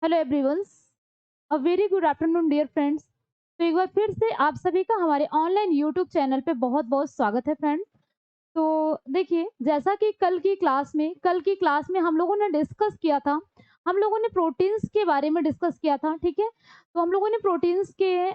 Hello everyone, a very good afternoon dear friends. तो एक बार फिर से आप सभी का हमारे ऑनलाइन यूट्यूब चैनल पे बहुत बहुत स्वागत है फ्रेंड्स। तो देखिए, जैसा कि कल की क्लास में हम लोगों ने डिस्कस किया था, हम लोगों ने प्रोटीन्स के बारे में डिस्कस किया था। ठीक है, तो हम लोगों ने प्रोटीन्स के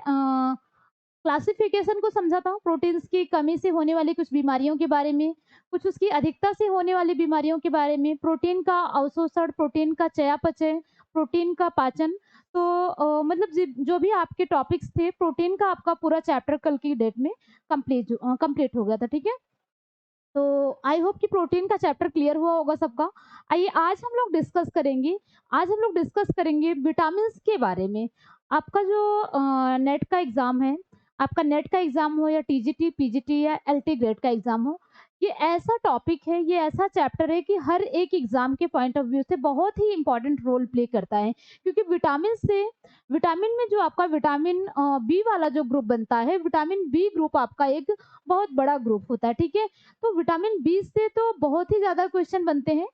क्लासिफिकेशन को समझा था, प्रोटीन्स की कमी से होने वाली कुछ बीमारियों के बारे में, कुछ उसकी अधिकता से होने वाली बीमारियों के बारे में, प्रोटीन का अवशोषण, प्रोटीन का चयापचय, प्रोटीन का पाचन। तो मतलब जो भी आपके टॉपिक्स थे, प्रोटीन का आपका पूरा चैप्टर कल की डेट में कंप्लीट हो गया था। ठीक है, तो आई होप कि प्रोटीन का चैप्टर क्लियर हुआ होगा सबका। आइए आज हम लोग डिस्कस करेंगे विटामिन के बारे में। आपका जो नेट का एग्जाम है, आपका नेट का एग्जाम हो या टीजीटी पीजीटी या एलटी ग्रेड का एग्जाम हो, ये ऐसा टॉपिक है, ये ऐसा चैप्टर है कि हर एक एग्जाम के पॉइंट ऑफ व्यू से बहुत ही इंपॉर्टेंट रोल प्ले करता है। क्योंकि विटामिन में जो आपका विटामिन बी वाला जो ग्रुप बनता है, विटामिन बी ग्रुप आपका एक बहुत बड़ा ग्रुप होता है। ठीक है, तो विटामिन बी से तो बहुत ही ज़्यादा क्वेश्चन बनते हैं।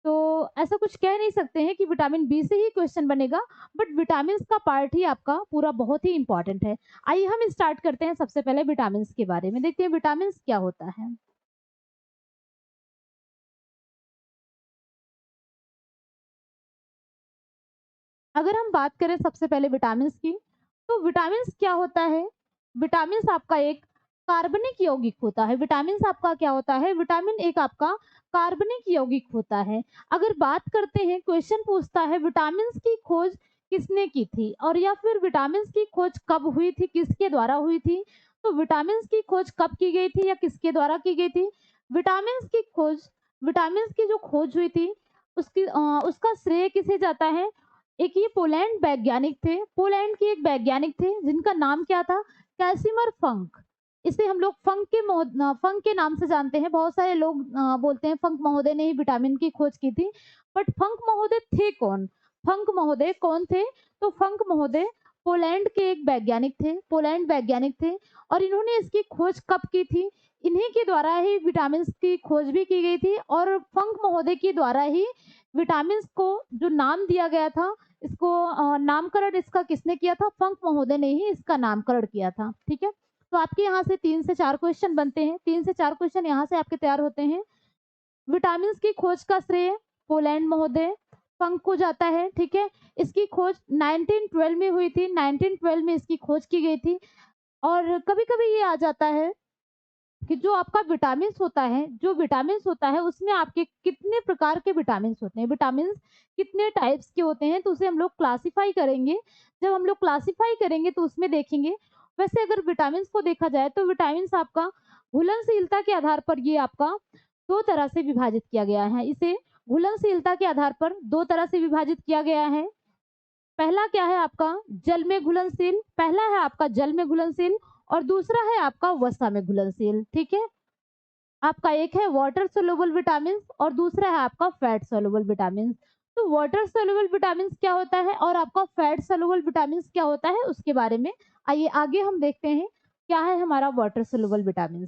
तो ऐसा कुछ कह नहीं सकते हैं कि विटामिन बी से ही क्वेश्चन बनेगा, बट विटामिन्स का पार्ट ही आपका पूरा बहुत ही इम्पोर्टेंट है। आइए हम स्टार्ट करते हैं सबसे पहले विटामिन्स के बारे में, देखते हैं विटामिन्स क्या होता है। अगर हम बात करें सबसे पहले विटामिन्स की, तो विटामिन्स क्या होता है? विटामिन्स आपका एक कार्बनिक यौगिक होता है। विटामिन्स आपका क्या होता है? विटामिन एक आपका कार्बनिक यौगिक होता है। अगर बात करते हैं, क्वेश्चन पूछता है विटामिन्स की खोज किसने की थी, और या फिर विटामिन्स की खोज कब हुई थी, किसके द्वारा हुई थी? तो विटामिन्स की खोज कब की गई थी या किसके द्वारा की गई थी? विटामिन्स की खोज विटामिन्स की जो खोज हुई थी, उसका श्रेय किसे जाता है? एक ये पोलैंड वैज्ञानिक थे, पोलैंड के एक वैज्ञानिक थे जिनका नाम क्या था? कैसिमर फंक। इसे हम लोग फंक के नाम से जानते हैं। बहुत सारे लोग बोलते हैं फंक महोदय ने ही विटामिन की खोज की थी, बट फंक महोदय थे कौन? फंक महोदय कौन थे? तो फंक महोदय पोलैंड के एक वैज्ञानिक थे, पोलैंड वैज्ञानिक थे। और इन्होंने इसकी खोज कब की थी? इन्हीं के द्वारा ही विटामिन की खोज भी की गई थी, और फंक महोदय के द्वारा ही विटामिन को जो नाम दिया गया था, इसको नामकरण इसका किसने किया था? फंक महोदय ने ही इसका नामकरण किया था। ठीक है, तो आपके यहाँ से 3 से 4 क्वेश्चन बनते हैं, 3 से 4 क्वेश्चन यहाँ से आपके तैयार होते हैं। विटामिन की खोज का श्रेय पोलैंड महोदय फंक को जाता है। ठीक है, इसकी खोज 1912 में हुई थी, 1912 में इसकी खोज की गई थी। और कभी-कभी ये आ जाता है कि जो आपका विटामिन्स होता है उसमें आपके कितने प्रकार के विटामिन्स होते हैं, विटामिन्स कितने टाइप्स के होते हैं, तो उसे हम लोग क्लासिफाई करेंगे। जब हम लोग क्लासिफाई करेंगे तो उसमें देखेंगे। वैसे अगर विटामिन्स को देखा जाए तो विटामिन्स आपका घुलनशीलता के आधार पर ये आपका दो तरह से विभाजित किया गया है। इसे घुलनशीलता के आधार पर दो तरह से विभाजित किया गया है। पहला क्या है आपका? जल में घुलनशील। पहला है आपका जल में घुलनशील, और दूसरा है आपका वसा में घुलनशील। ठीक है, आपका एक है वाटर सोल्यूबल विटामिन और दूसरा है आपका फैट सोल्यूबल विटामिन। तो वाटर सोल्यूबल विटामिन क्या होता है और आपका फैट सोल्यूबल विटामिन क्या होता है, उसके बारे में आइए आगे हम देखते हैं। क्या है हमारा वाटर सोल्यूबल विटामिन?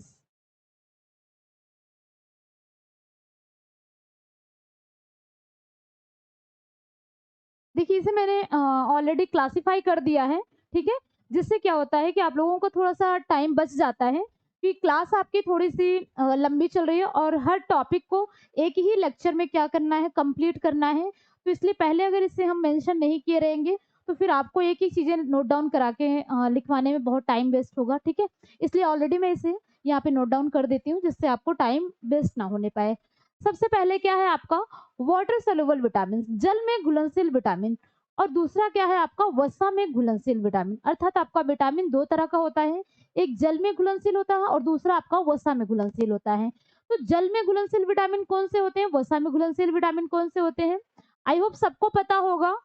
देखिए, इसे मैंने ऑलरेडी क्लासिफाई कर दिया है। ठीक है, जिससे क्या होता है कि आप लोगों को थोड़ा सा टाइम बच जाता है, कि क्लास आपकी थोड़ी सी लंबी चल रही है और हर टॉपिक को एक ही लेक्चर में क्या करना है, कंप्लीट करना है। तो इसलिए पहले अगर इसे हम मेंशन नहीं किए रहेंगे तो फिर आपको एक ही चीज़ें नोट डाउन करा के लिखवाने में बहुत टाइम वेस्ट होगा। ठीक है, इसलिए ऑलरेडी मैं इसे यहाँ पे नोट डाउन कर देती हूँ, जिससे आपको टाइम वेस्ट ना होने पाए। सबसे पहले क्या है आपका? वाटर सोल्यूबल विटामिन, जल में घुलनशील विटामिन। और दूसरा क्या है आपका? वसा में घुलनशील विटामिन। अर्थात आपका विटामिन दो तरह का होता है, एक जल में घुलनशील होता है और दूसरा आपका वसा में घुलनशील होता है। तो जल में घुलनशील विटामिन कौन से होते हैं, वसा में घुलनशील विटामिन कौन से होते हैं? आई होप सबको पता होगा,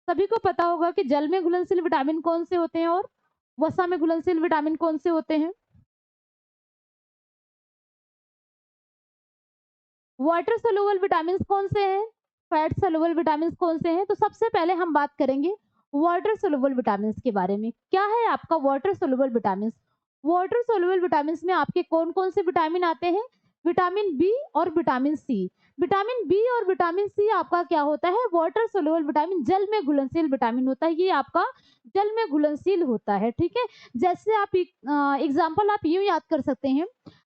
सभी को पता होगा कि जल में घुलनशील विटामिन कौन से होते हैं और वसा में घुलनशील विटामिन कौन से होते हैं। वाटर सोल्यूबल विटामिन कौन से हैं, फैट सोल्यूबल विटामिन कौन से हैं? तो सबसे पहले हम बात करेंगे वाटर सोल्यूबल विटामिन के बारे में। क्या है आपका water soluble vitamin? Water soluble vitamin में आपके कौन कौन से विटामिन आते हैं? विटामिन बी और विटामिन सी। विटामिन बी और विटामिन सी आपका क्या होता है, वाटर सोल्यूबल विटामिन, जल में घुलनशील विटामिन होता है, ये आपका जल में घुलनशील होता है, ठीक है। जैसे आप एग्जाम्पल आप यूँ याद कर सकते हैं,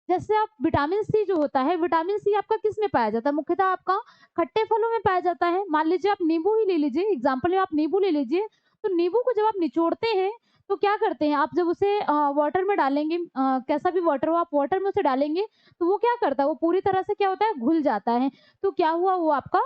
जैसे आप विटामिन सी जो होता है, विटामिन सी आपका किस में पाया जाता है, मुख्यतः आपका खट्टे फलों में पाया जाता है। मान लीजिए आप नींबू ही ले लीजिए, एग्जाम्पल में आप नींबू ले लीजिए, तो नींबू को जब आप निचोड़ते हैं तो क्या करते हैं आप, जब उसे वाटर में डालेंगे, कैसा भी वाटर हो आप वाटर में उसे डालेंगे, तो वो क्या करता है, वो पूरी तरह से क्या होता है, घुल जाता है। तो क्या हुआ, वो आपका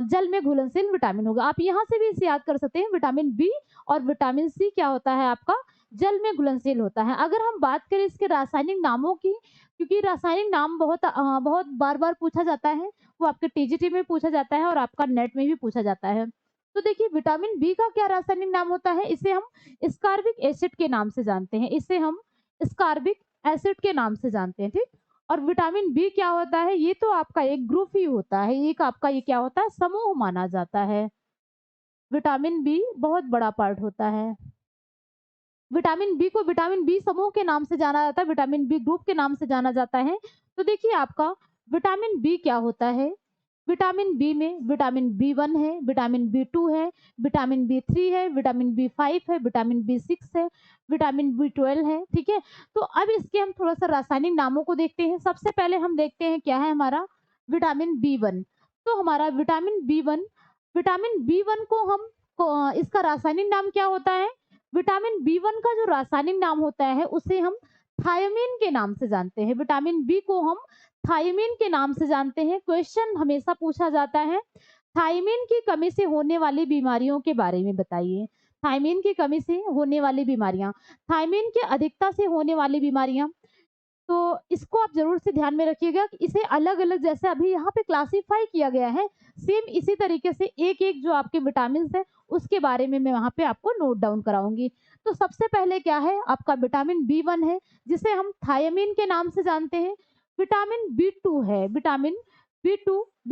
जल में घुलनशील विटामिन होगा। आप यहाँ से भी इसे याद कर सकते हैं, विटामिन बी और विटामिन सी क्या होता है आपका, जल में घुलनशील होता है। अगर हम बात करें इसके रासायनिक नामों की, क्योंकि रासायनिक नाम बहुत बार-बार पूछा जाता है, वो आपके टीजीटी में पूछा जाता है और आपका नेट में भी पूछा जाता है। तो देखिए विटामिन बी का क्या रासायनिक नाम होता है, इसे हम स्कारबिक एसिड के नाम से जानते हैं, इसे हम स्कारबिक एसिड के नाम से जानते हैं, ठीक। और विटामिन बी क्या होता है, ये तो आपका एक ग्रुप ही होता है, एक आपका ये क्या होता है, समूह माना जाता है। विटामिन बी बहुत बड़ा पार्ट होता है। विटामिन बी को विटामिन बी समूह के नाम से जाना जाता है, विटामिन बी ग्रुप के नाम से जाना जाता है। तो देखिए आपका विटामिन बी क्या होता है, विटामिन बी में विटामिन बी वन है, विटामिन बी टू है, विटामिन बी थ्री है, विटामिन बी फाइव है, विटामिन बी सिक्स है, विटामिन बी ट्वेल्व है, ठीक है। तो अब इसके हम थोड़ा सा रासायनिक नामों को देखते हैं। सबसे पहले हम देखते हैं क्या है हमारा विटामिन बी वन। तो हमारा विटामिन बी वन को इसका रासायनिक नाम क्या होता है, विटामिन बी वन का जो रासायनिक नाम होता है उसे हम थायमीन के नाम से जानते हैं। विटामिन बी को हम थायमीन के नाम से जानते हैं। क्वेश्चन हमेशा पूछा जाता है, थायमीन की कमी से होने वाली बीमारियों के बारे में बताइए। थायमीन की कमी से होने वाली बीमारियां, थायमीन की अधिकता से होने वाली बीमारियां, तो इसको आप ज़रूर से ध्यान में रखिएगा कि इसे अलग-अलग जैसे अभी यहाँ पे क्लासिफाई किया गया है, सेम इसी तरीके से एक-एक जो आपके विटामिन्स हैं, उसके बारे में मैं वहाँ पे आपको नोट डाउन कराऊँगी। तो सबसे पहले क्या है, आपका विटामिन बी वन है, जिसे हम थायमीन के नाम से जानते हैं। विटामिन बी टू है, विटामिन बी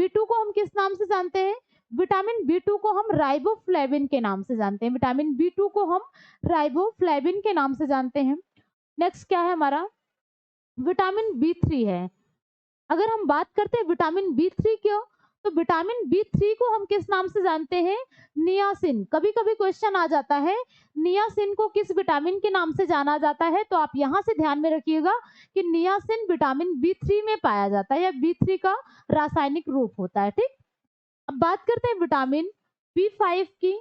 टू को हम किस नाम से जानते हैं? विटामिन बी टू को हम राइबोफ्लेविन के नाम से जानते हैं। विटामिन बी टू को हम राइबोफ्लेविन के नाम से जानते हैं। नेक्स्ट क्या है हमारा? विटामिन बी थ्री है। अगर हम बात करते हैं विटामिन बी थ्री क्यों, तो विटामिन बी थ्री को हम किस नाम से जानते हैं, नियासिन। कभी कभी क्वेश्चन आ जाता है नियासिन को किस विटामिन के नाम से जाना जाता है, तो आप यहाँ से ध्यान में रखिएगा कि नियासिन विटामिन बी थ्री में पाया जाता है, या बी थ्री का रासायनिक रूप होता है, ठीक। अब बात करते हैं विटामिन बी फाइव की।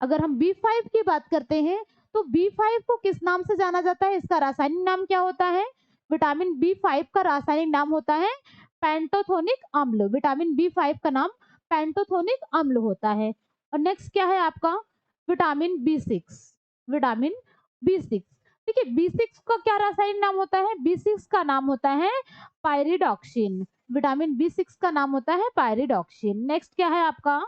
अगर हम बी फाइव की बात करते हैं, तो बी फाइव को किस नाम से जाना जाता है, इसका रासायनिक नाम क्या होता है, विटामिन बी फाइव का रासायनिक नाम होता है पेंटोथोनिक अम्ल। विटामिन बी फाइव का नाम पेंटोथोनिक अम्ल होता है। और नेक्स्ट क्या है आपका vitamin B six. Vitamin B six, देखिए बी सिक्स का क्या रासायनिक नाम होता है, बी सिक्स का नाम होता है पायरिडॉक्सिन। विटामिन बी सिक्स का नाम होता है पायरिडॉक्सिन। नेक्स्ट क्या है आपका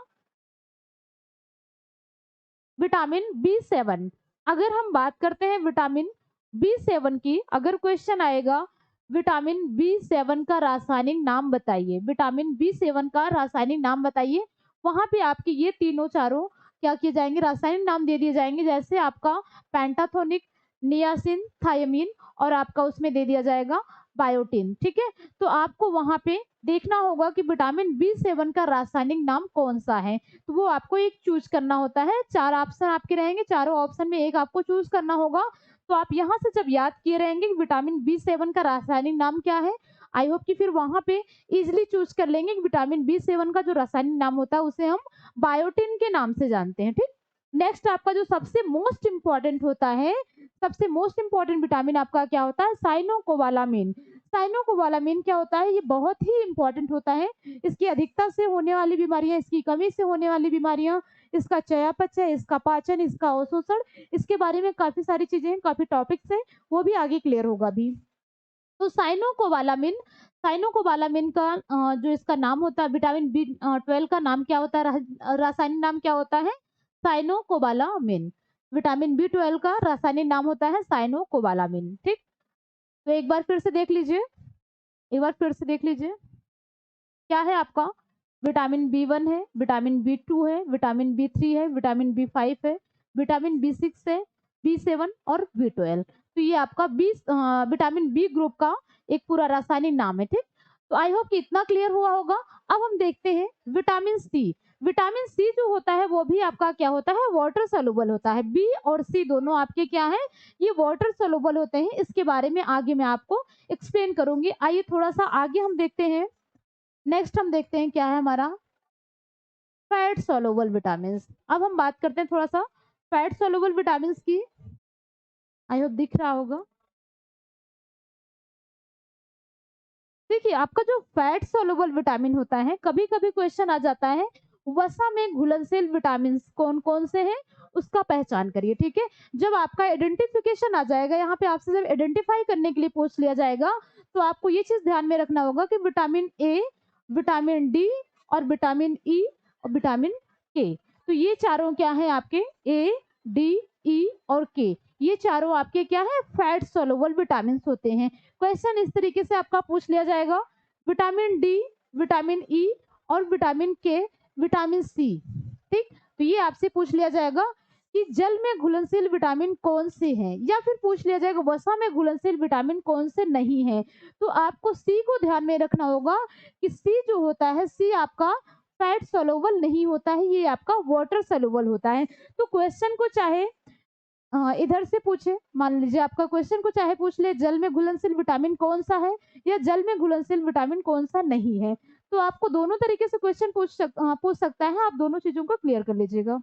विटामिन बी सेवन। अगर हम बात करते हैं विटामिन बी सेवन की, अगर क्वेश्चन आएगा विटामिन बी सेवन का रासायनिक नाम बताइए, विटामिन बी सेवन का रासायनिक नाम बताइए, वहां पे आपके ये तीनों चारों क्या किए जाएंगे, रासायनिक नाम दे दिए जाएंगे। जैसे आपका पेंटाथोनिक, नियासिन, थायमीन, और आपका उसमें दे दिया जाएगा बायोटिन, ठीक है। तो आपको वहां पे देखना होगा कि विटामिन बी सेवन का रासायनिक नाम कौन सा है, तो वो आपको एक चूज करना होता है। चार ऑप्शन आपके रहेंगे, चारों ऑप्शन में एक आपको चूज करना होगा। तो आप यहाँ से जब याद किए रहेंगे कि विटामिन बी सेवन का रासायनिक नाम क्या है, आई होप कि फिर वहां पे इजिली चूज कर लेंगे कि विटामिन बी सेवन का जो रासायनिक नाम होता है उसे हम बायोटिन के नाम से जानते हैं, ठीक। नेक्स्ट आपका जो सबसे मोस्ट इंपॉर्टेंट होता है, सबसे मोस्ट इंपॉर्टेंट विटामिन आपका क्या होता है, साइनोकोबालामिन। साइनोकोबालामिन क्या होता है, ये बहुत ही इंपॉर्टेंट होता है। इसकी अधिकता से होने वाली बीमारियां, इसकी कमी से होने वाली बीमारियां, इसका चयापचय, इसका पाचन, इसका अवशोषण, इसके बारे में काफी सारी चीजें हैं, काफी टॉपिक्स हैं, वो भी आगे क्लियर होगा भी। तो साइनोकोबालामिन, साइनोकोबालामिन का जो इसका नाम होता है, विटामिन बी ट्वेल्व का नाम क्या होता है, रासायनिक नाम क्या होता है, साइनोकोबालामिन। विटामिन बी ट्वेल्व का रासायनिक नाम होता है साइनोकोबालामिन, ठीक। तो एक बार फिर से देख लीजिए, एक बार फिर से देख लीजिए, क्या है आपका विटामिन बी वन है, विटामिन बी टू है, विटामिन बी थ्री है, विटामिन बी फाइव है, विटामिन बी सिक्स है, बी सेवन और बी ट्वेल्व। तो ये आपका विटामिन बी ग्रुप का एक पूरा रासायनिक नाम है, ठीक। तो आई होप कि इतना क्लियर हुआ होगा। अब हम देखते हैं विटामिन सी। विटामिन सी जो होता है वो भी आपका क्या होता है, वाटर सोल्यूबल होता है। बी और सी दोनों आपके क्या है, ये वाटर सोल्यूबल होते हैं। इसके बारे में आगे मैं आपको एक्सप्लेन करूंगी। आइए थोड़ा सा आगे हम देखते हैं। नेक्स्ट हम देखते हैं क्या है हमारा, फैट सोल्यूबल विटामिन। अब हम बात करते हैं थोड़ा सा फैट सोल्यूबल विटामिन की। आई होप दिख रहा होगा। देखिए आपका जो फैट सोल्यूबल विटामिन होता है, कभी कभी क्वेश्चन आ जाता है वसा में घुलनशील विटामिन कौन कौन से हैं, उसका पहचान करिए। ठीक है, जब आपका आइडेंटिफिकेशन आ जाएगा, यहाँ पे आपसे जब आइडेंटिफाई करने के लिए पूछ लिया जाएगा, तो आपको ये चीज ध्यान में रखना होगा कि विटामिन ए, विटामिन डी और विटामिन ई और विटामिन के, तो ये चारों क्या है आपके, ए, डी, ई और के, ये चारों आपके क्या है, फैट सोल्यूबल विटामिन होते हैं। क्वेश्चन इस तरीके से आपका पूछ लिया जाएगा, विटामिन डी, विटामिन ई और विटामिन के, विटामिन सी। ठीक, तो ये आपसे पूछ लिया जाएगा कि जल में घुलनशील विटामिन कौन से हैं, या फिर पूछ लिया जाएगा वसा में घुलनशील विटामिन कौन से नहीं है। तो आपको सी को ध्यान में रखना होगा कि सी जो होता है, सी आपका फैट सोल्यूबल नहीं होता है, ये आपका वाटर सोल्यूबल होता है। तो क्वेश्चन को चाहे इधर से पूछे, मान लीजिए आपका क्वेश्चन को चाहे पूछ ले जल में घुलनशील विटामिन कौन सा है या जल में घुलनशील विटामिन कौन सा नहीं है, तो आपको दोनों तरीके से क्वेश्चन पूछ सकता है। आप दोनों चीजों को क्लियर कर लीजिएगा।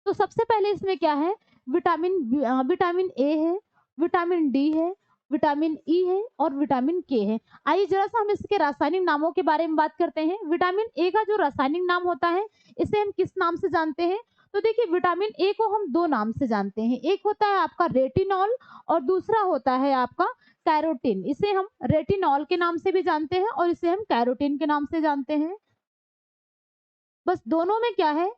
तो सबसे पहले इसमें क्या है, विटामिन ए है, विटामिन डी है, विटामिन ई है और विटामिन के है। आइए जरा सा हम इसके रासायनिक नामों के बारे में बात करते हैं। विटामिन ए का जो रासायनिक नाम होता है, इसे हम किस नाम से जानते हैं, तो देखिए विटामिन ए को हम दो नाम से जानते हैं। एक होता है आपका रेटिनॉल और दूसरा होता है आपका कैरोटीन। इसे हम रेटिनॉल के नाम से भी जानते हैं और इसे हम कैरोटीन के नाम से जानते हैं। बस दोनों में क्या है,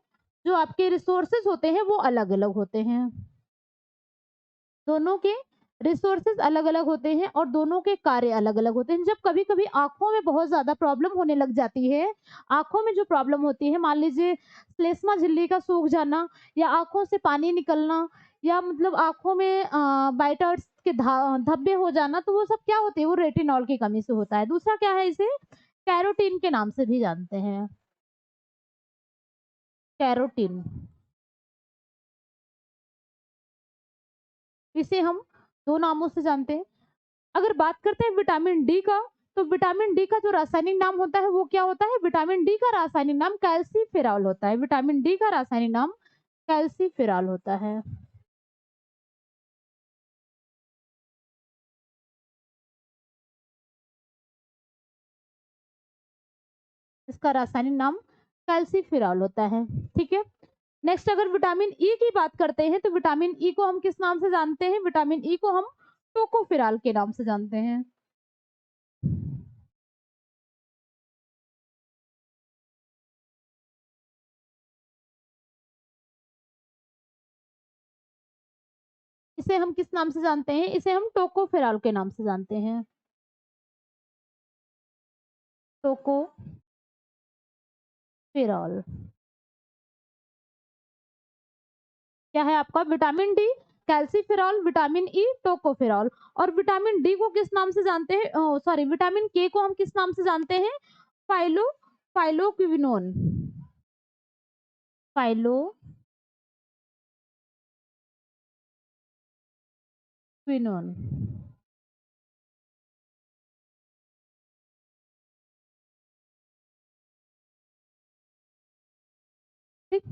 जो आपके रिसोर्सेज होते हैं वो अलग अलग होते हैं। दोनों के रिसोर्सेज अलग अलग होते हैं और दोनों के कार्य अलग अलग होते हैं। जब कभी कभी आंखों में बहुत ज्यादा प्रॉब्लम होने लग जाती है, आंखों में जो प्रॉब्लम होती है, मान लीजिए श्लेष्मा झिल्ली का सूख जाना या आंखों से पानी निकलना या मतलब आंखों में बाइटर्स के धब्बे हो जाना, तो वो सब क्या होते हैं, वो रेटिनॉल की कमी से होता है। दूसरा क्या है, इसे कैरोटीन के नाम से भी जानते हैं, कैरोटीन, इसे हम दो नामों से जानते हैं। अगर बात करते हैं विटामिन डी का, तो विटामिन डी का जो रासायनिक नाम होता है वो क्या होता है, विटामिन डी का रासायनिक नाम कैल्सीफेरॉल होता है। विटामिन डी का रासायनिक नाम कैल्सीफेरॉल होता है। इसका रासायनिक नाम कैल्सीफेरॉल होता है। ठीक है, नेक्स्ट अगर विटामिन ई की बात करते हैं, तो विटामिन ई को हम किस नाम से जानते हैं, विटामिन ई को हम टोकोफेरॉल के नाम से जानते हैं। इसे हम किस नाम से जानते हैं, इसे हम टोकोफेरॉल के नाम से जानते हैं, टोकोफेरॉल। क्या है आपका, vitamin D, calciferol, vitamin E, tocopherol. और विटामिन डी को किस नाम से जानते हैं, सॉरी विटामिन के को हम किस नाम से जानते हैं, फाइलो फाइलोक्विनोन, फाइलोक्विनोन। ठीक,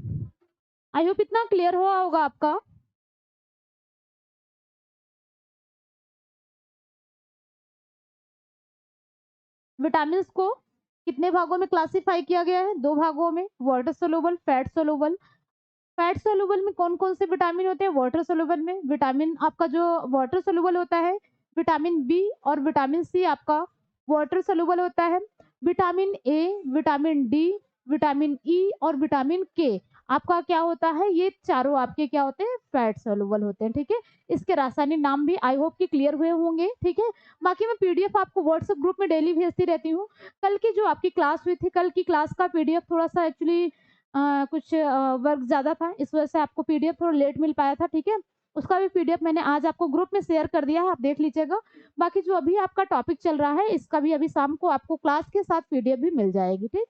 आई होप इतना क्लियर हुआ होगा आपका। विटामिन को कितने भागों में क्लासिफाई किया गया है, दो भागों में, water soluble, fat soluble. Fat soluble में कौन कौन से विटामिन होते हैं, वाटर सोलुबल में विटामिन आपका जो वाटर सोलुबल होता है, विटामिन बी और विटामिन सी आपका वाटर सोलुबल होता है। Vitamin A, vitamin D, vitamin E और विटामिन के आपका क्या होता है, ये चारों आपके क्या होते हैं, फैट सोलुबल होते हैं। ठीक है, इसके रासायनिक नाम भी आई होप कि क्लियर हुए होंगे। ठीक है, बाकी मैं पीडीएफ आपको व्हाट्सएप ग्रुप में डेली भेजती रहती हूँ। कल की जो आपकी क्लास हुई थी, कल की क्लास का पीडीएफ थोड़ा सा एक्चुअली कुछ वर्क ज़्यादा था, इस वजह से आपको पीडीएफ थोड़ा लेट मिल पाया था। ठीक है, उसका भी पीडीएफ मैंने आज आपको ग्रुप में शेयर कर दिया है, आप देख लीजिएगा। बाकी जो अभी आपका टॉपिक चल रहा है, इसका भी अभी शाम को आपको क्लास के साथ पीडीएफ भी मिल जाएगी, ठीक?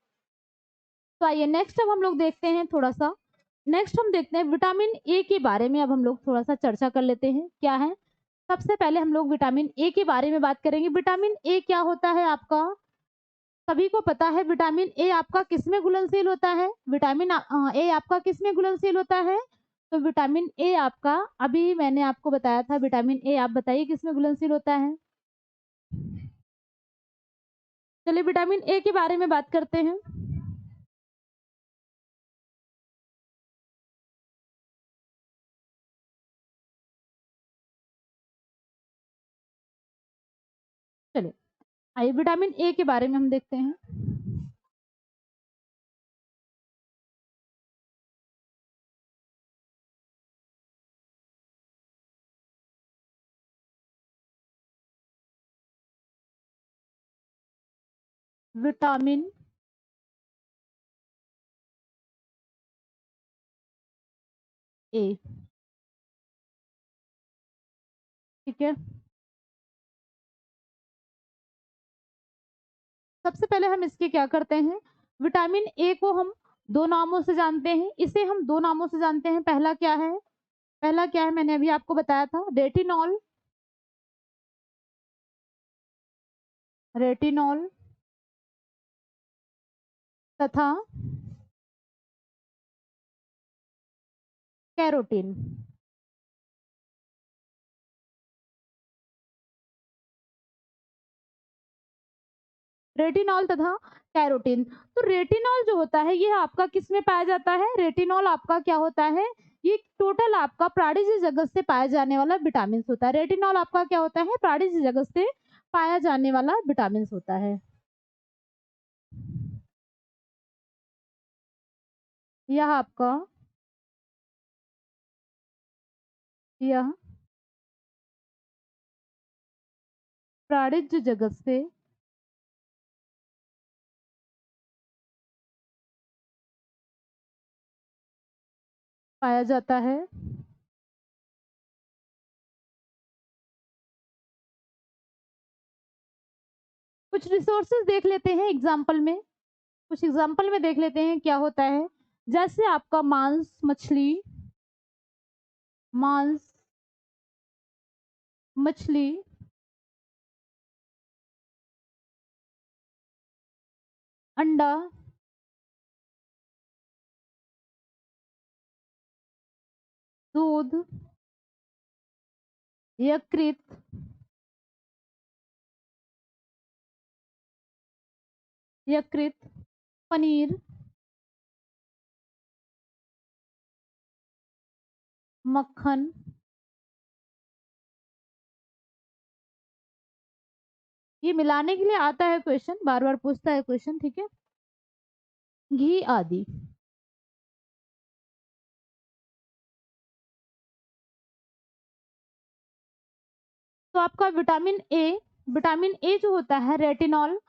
तो आइए नेक्स्ट अब हम लोग देखते हैं थोड़ा-सा, नेक्स्ट हम देखते हैं विटामिन ए के बारे में अब हम लोग थोड़ा-सा चर्चा कर लेते हैं, क्या है? सबसे पहले हम लोग विटामिन ए के बारे में बात करेंगे। विटामिन ए क्या होता है आपका? सभी को पता है विटामिन ए आपका किसमें घुलनशील होता है? विटामिन ए आपका किसमें घुलनशील होता है? तो विटामिन ए आपका अभी मैंने आपको बताया था विटामिन ए आप बताइए किसमें घुलनशील होता है? चलिए विटामिन ए के बारे में बात करते हैं। चलिए, आइए विटामिन ए के बारे में हम देखते हैं। विटामिन ए, ठीक है? सबसे पहले हम इसके क्या करते हैं, विटामिन ए को हम 2 नामों से जानते हैं। इसे हम 2 नामों से जानते हैं। पहला क्या है मैंने अभी आपको बताया था रेटिनॉल, रेटिनॉल तथा कैरोटीन। रेटिनॉल तथा कैरोटीन। तो रेटिनॉल जो होता है ये आपका किसमें पाया जाता है? रेटिनॉल आपका क्या होता है? ये टोटल आपका प्राणिज जगत से पाया जाने वाला विटामिन होता है। रेटिनॉल आपका क्या होता है? प्राणिज जगत से पाया जाने वाला विटामिन होता है। यह आपका यह प्राणिज जगत से पाया जाता है। कुछ रिसोर्सेज देख लेते हैं एग्जाम्पल में, कुछ एग्जाम्पल में देख लेते हैं क्या होता है। जैसे आपका मांस मछली, मांस मछली, अंडा, दूध, यकृत, यकृत, पनीर, मक्खन, ये मिलाने के लिए आता है क्वेश्चन, बार बार पूछता है क्वेश्चन, ठीक है? घी आदि। तो आपका विटामिन ए जो होता है रेटिनॉल,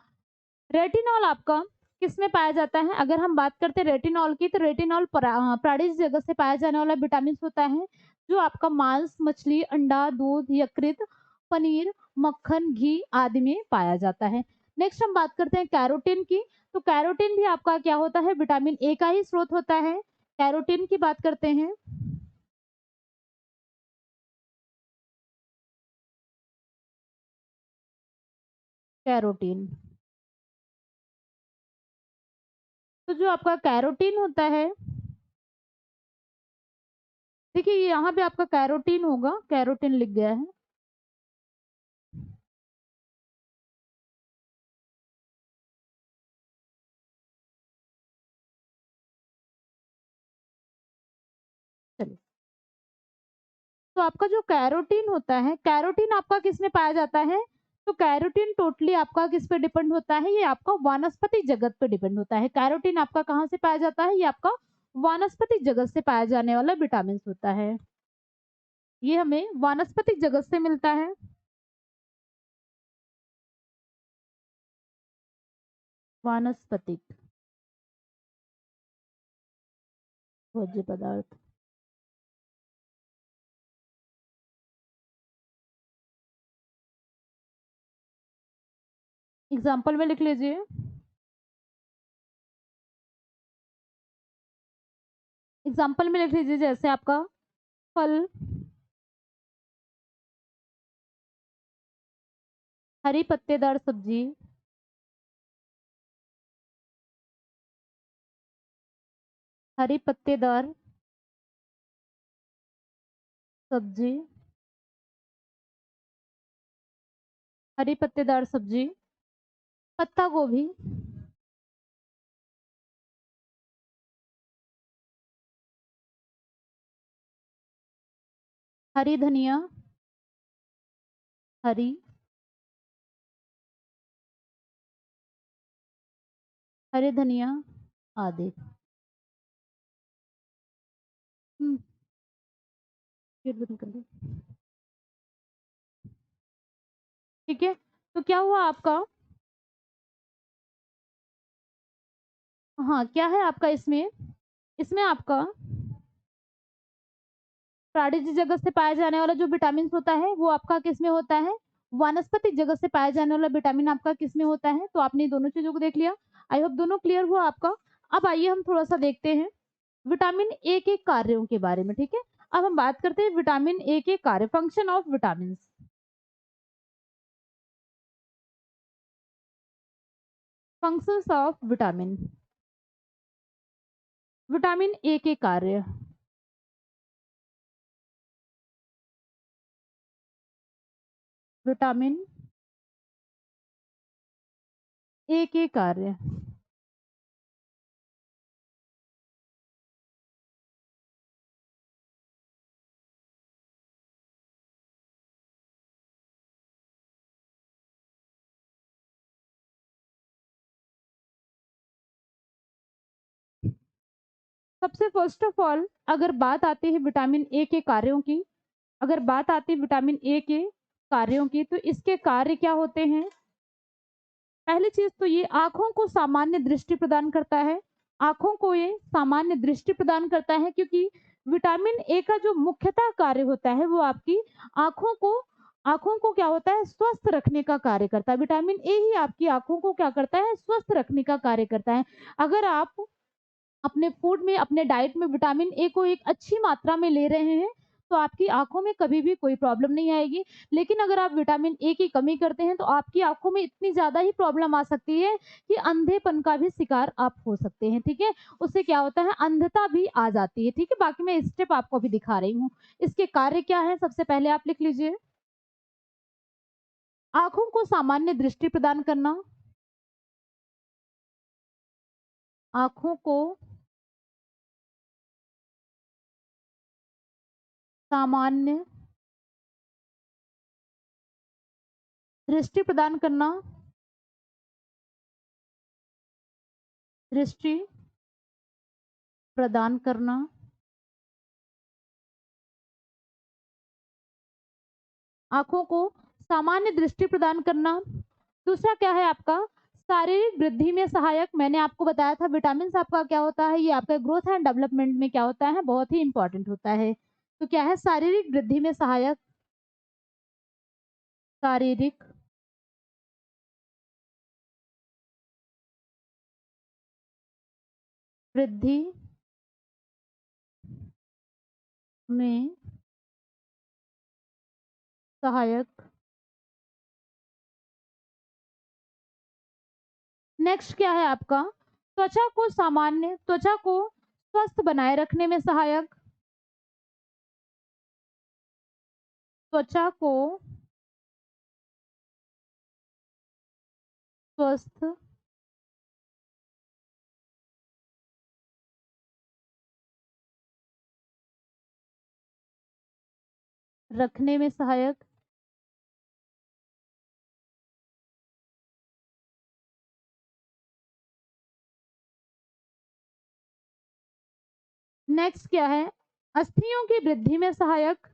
रेटिनॉल आपका किसमें पाया जाता है? अगर हम बात करते हैं रेटिनॉल की तो रेटिनॉल प्राणिज जगत से पाया जाने वाला विटामिन होता है जो आपका मांस मछली अंडा दूध यकृत पनीर मक्खन घी आदि में पाया जाता है। नेक्स्ट हम बात करते हैं कैरोटीन की। तो कैरोटीन भी आपका क्या होता है? विटामिन ए का ही स्रोत होता है। कैरोटीन की बात करते हैं। कैरोटीन, तो जो आपका कैरोटीन होता है, देखिए यहाँ पे आपका कैरोटीन होगा, कैरोटीन लिख गया है। चलिए, तो आपका जो कैरोटीन होता है, कैरोटीन आपका किस में पाया जाता है? तो कैरोटीन टोटली आपका किस पे डिपेंड होता है? ये आपका वानस्पतिक जगत पे डिपेंड होता है। कैरोटीन आपका कहाँ से पाया जाता है? ये आपका वानस्पतिक जगत से पाया जाने वाला विटामिन होता है। ये हमें वानस्पतिक जगत से मिलता है। वानस्पतिक भोज्य पदार्थ। एग्जाम्पल में लिख लीजिए। एग्जाम्पल में लिख लीजिए, जैसे आपका फल, हरी पत्तेदार सब्जी, हरी पत्तेदार सब्जी, हरी पत्तेदार सब्जी, पत्ता गोभी, हरी धनिया, हरी हरी धनिया आदि। हम्म, फिर बंद कर दो। ठीक है, तो क्या हुआ आपका, हाँ क्या है आपका इसमें, इसमें आपका प्राणिज जगत से पाया जाने वाला जो विटामिन होता है वो आपका किस में होता है, वनस्पति जगत से पाया जाने वाला विटामिन आपका किस में होता है। तो आपने दोनों चीजों को देख लिया, आई होप दोनों क्लियर हुआ आपका। अब आइए हम थोड़ा सा देखते हैं विटामिन ए के कार्यों के बारे में। ठीक है, अब हम बात करते हैं विटामिन ए के कार्य, function of vitamin. Functions of vitamin, vitamin A के कार्य, विटामिन ए के कार्य। सबसे फर्स्ट ऑफ ऑल अगर बात आती है विटामिन ए के कार्यों की, अगर बात आती है विटामिन ए के कार्यों की, तो इसके कार्य क्या होते हैं। पहली चीज तो ये आंखों को सामान्य दृष्टि प्रदान करता है, आंखों को ये सामान्य दृष्टि प्रदान करता है, क्योंकि विटामिन ए का जो मुख्यतः कार्य होता है वो आपकी आंखों को, आंखों को क्या होता है, स्वस्थ रखने का कार्य करता है। विटामिन ए ही आपकी आंखों को क्या करता है, स्वस्थ रखने का कार्य करता है। अगर आप अपने फूड में, अपने डाइट में विटामिन ए को एक अच्छी मात्रा में ले रहे हैं तो आपकी आंखों में कभी भी कोई प्रॉब्लम नहीं आएगी। लेकिन अगर आप विटामिन ए की कमी करते हैं तो आपकी आंखों में इतनी ज्यादा ही प्रॉब्लम आ सकती है कि अंधेपन का भी शिकार आप हो सकते हैं। ठीक है, उससे क्या होता है, अंधता भी आ जाती है। ठीक है, बाकी मैं स्टेप आपको भी दिखा रही हूँ। इसके कार्य क्या है, सबसे पहले आप लिख लीजिए, आंखों को सामान्य दृष्टि प्रदान करना, आंखों को सामान्य दृष्टि प्रदान करना, दृष्टि प्रदान करना, आंखों को सामान्य दृष्टि प्रदान करना। दूसरा क्या है आपका, शारीरिक वृद्धि में सहायक। मैंने आपको बताया था विटामिन आपका क्या होता है, ये आपका ग्रोथ एंड डेवलपमेंट में क्या होता है, बहुत ही इंपॉर्टेंट होता है। तो क्या है, शारीरिक वृद्धि में सहायक, शारीरिक वृद्धि में सहायक। नेक्स्ट क्या है आपका, त्वचा को सामान्य, त्वचा को स्वस्थ बनाए रखने में सहायक, त्वचा को स्वस्थ रखने में सहायक। नेक्स्ट क्या है, अस्थियों की वृद्धि में सहायक,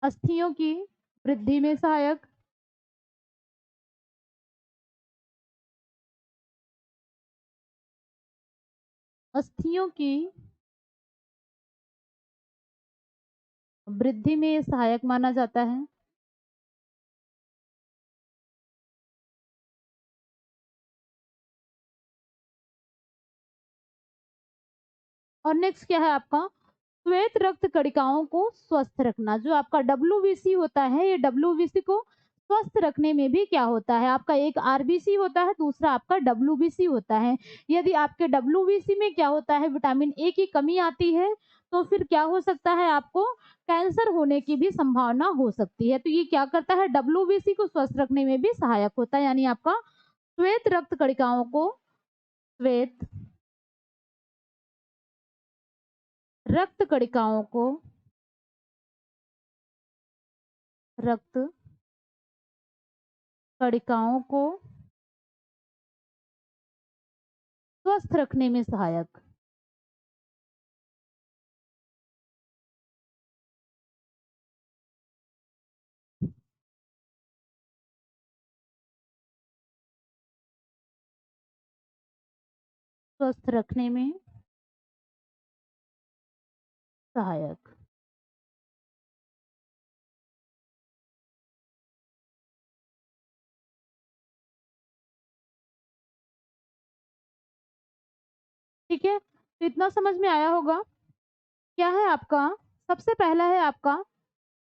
अस्थियों की वृद्धि में सहायक, अस्थियों की वृद्धि में ये सहायक माना जाता है। और नेक्स्ट क्या है आपका श्वेत रक्त कणिकाओं को स्वस्थ रखना। जो आपका डब्ल्यूबीसी होता है, ये डब्ल्यूबीसी को स्वस्थ रखने में भी क्या होता है, आपका एक आरबीसी होता है, दूसरा आपका डब्ल्यूबीसी होता है। यदि आपके डब्ल्यूबीसी में क्या होता है, विटामिन ए की कमी आती है, तो फिर क्या हो सकता है, आपको कैंसर होने की भी संभावना हो सकती है। तो ये क्या करता है, डब्ल्यूबीसी को स्वस्थ रखने में भी सहायक होता है, यानी आपका श्वेत रक्त कणिकाओं को, श्वेत रक्त कणिकाओं को, रक्त कणिकाओं को स्वस्थ रखने में सहायक, स्वस्थ रखने में सहायक। ठीक है, तो इतना समझ में आया होगा। क्या है आपका, सबसे पहला है आपका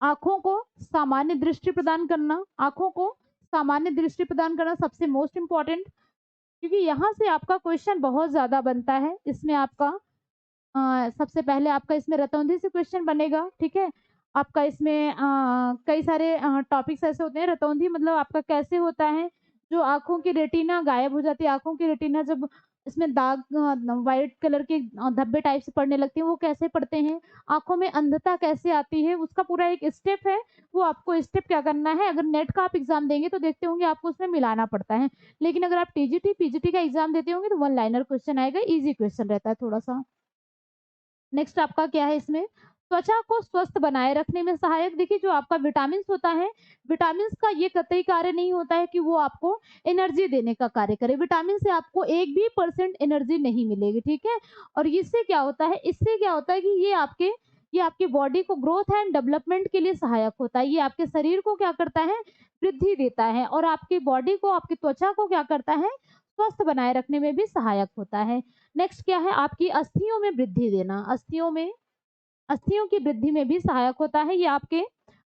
आँखों को सामान्य दृष्टि प्रदान करना। आँखों को सामान्य दृष्टि प्रदान करना सबसे मोस्ट इम्पोर्टेंट, क्योंकि यहाँ से आपका क्वेश्चन बहुत ज़्यादा बनता है। इसमें आपका सबसे पहले आपका इसमें रतौंधी से क्वेश्चन बनेगा, ठीक है? आपका इसमें कई सारे टॉपिक्स ऐसे होते हैं। रतौंधी मतलब आपका कैसे होता है, जो आँखों की रेटिना गायब हो जाती है, आँखों की रेटिना जब इसमें दाग व्हाइट कलर के धब्बे टाइप से पड़ने लगते हैं, वो कैसे पड़ते हैं? आँखों में अंधता कैसे आती है? उसका पूरा एक स्टेप है, वो आपको स्टेप क्या करना है, अगर नेट का आप एग्ज़ाम देंगे तो देखते होंगे आपको उसमें मिलाना पड़ता है। लेकिन अगर आप टीजीटी, पीजीटी का एग्ज़ाम देते होंगे तो वन लाइनर क्वेश्चन आएगा, ईज़ी क्वेश्चन रहता है थोड़ा-सा। नेक्स्ट आपका क्या है इसमें, त्वचा को स्वस्थ बनाए रखने में सहायक। देखिए जो आपका विटामिन्स होता है, विटामिन्स का ये कतई कार्य नहीं होता है कि वो आपको एनर्जी देने का कार्य करे। विटामिन से आपको 1 भी परसेंट एनर्जी नहीं मिलेगी, ठीक है? और इससे क्या होता है, इससे क्या होता है कि ये आपकी बॉडी को ग्रोथ एंड डेवलपमेंट के लिए सहायक होता है। ये आपके शरीर को क्या करता है, वृद्धि देता है, और आपकी बॉडी को, आपकी त्वचा को क्या करता है, स्वस्थ बनाए रखने में भी सहायक होता है। नेक्स्ट क्या है, आपकी अस्थियों में वृद्धि देना। अस्थियों की वृद्धि में भी सहायक होता है। ये आपके,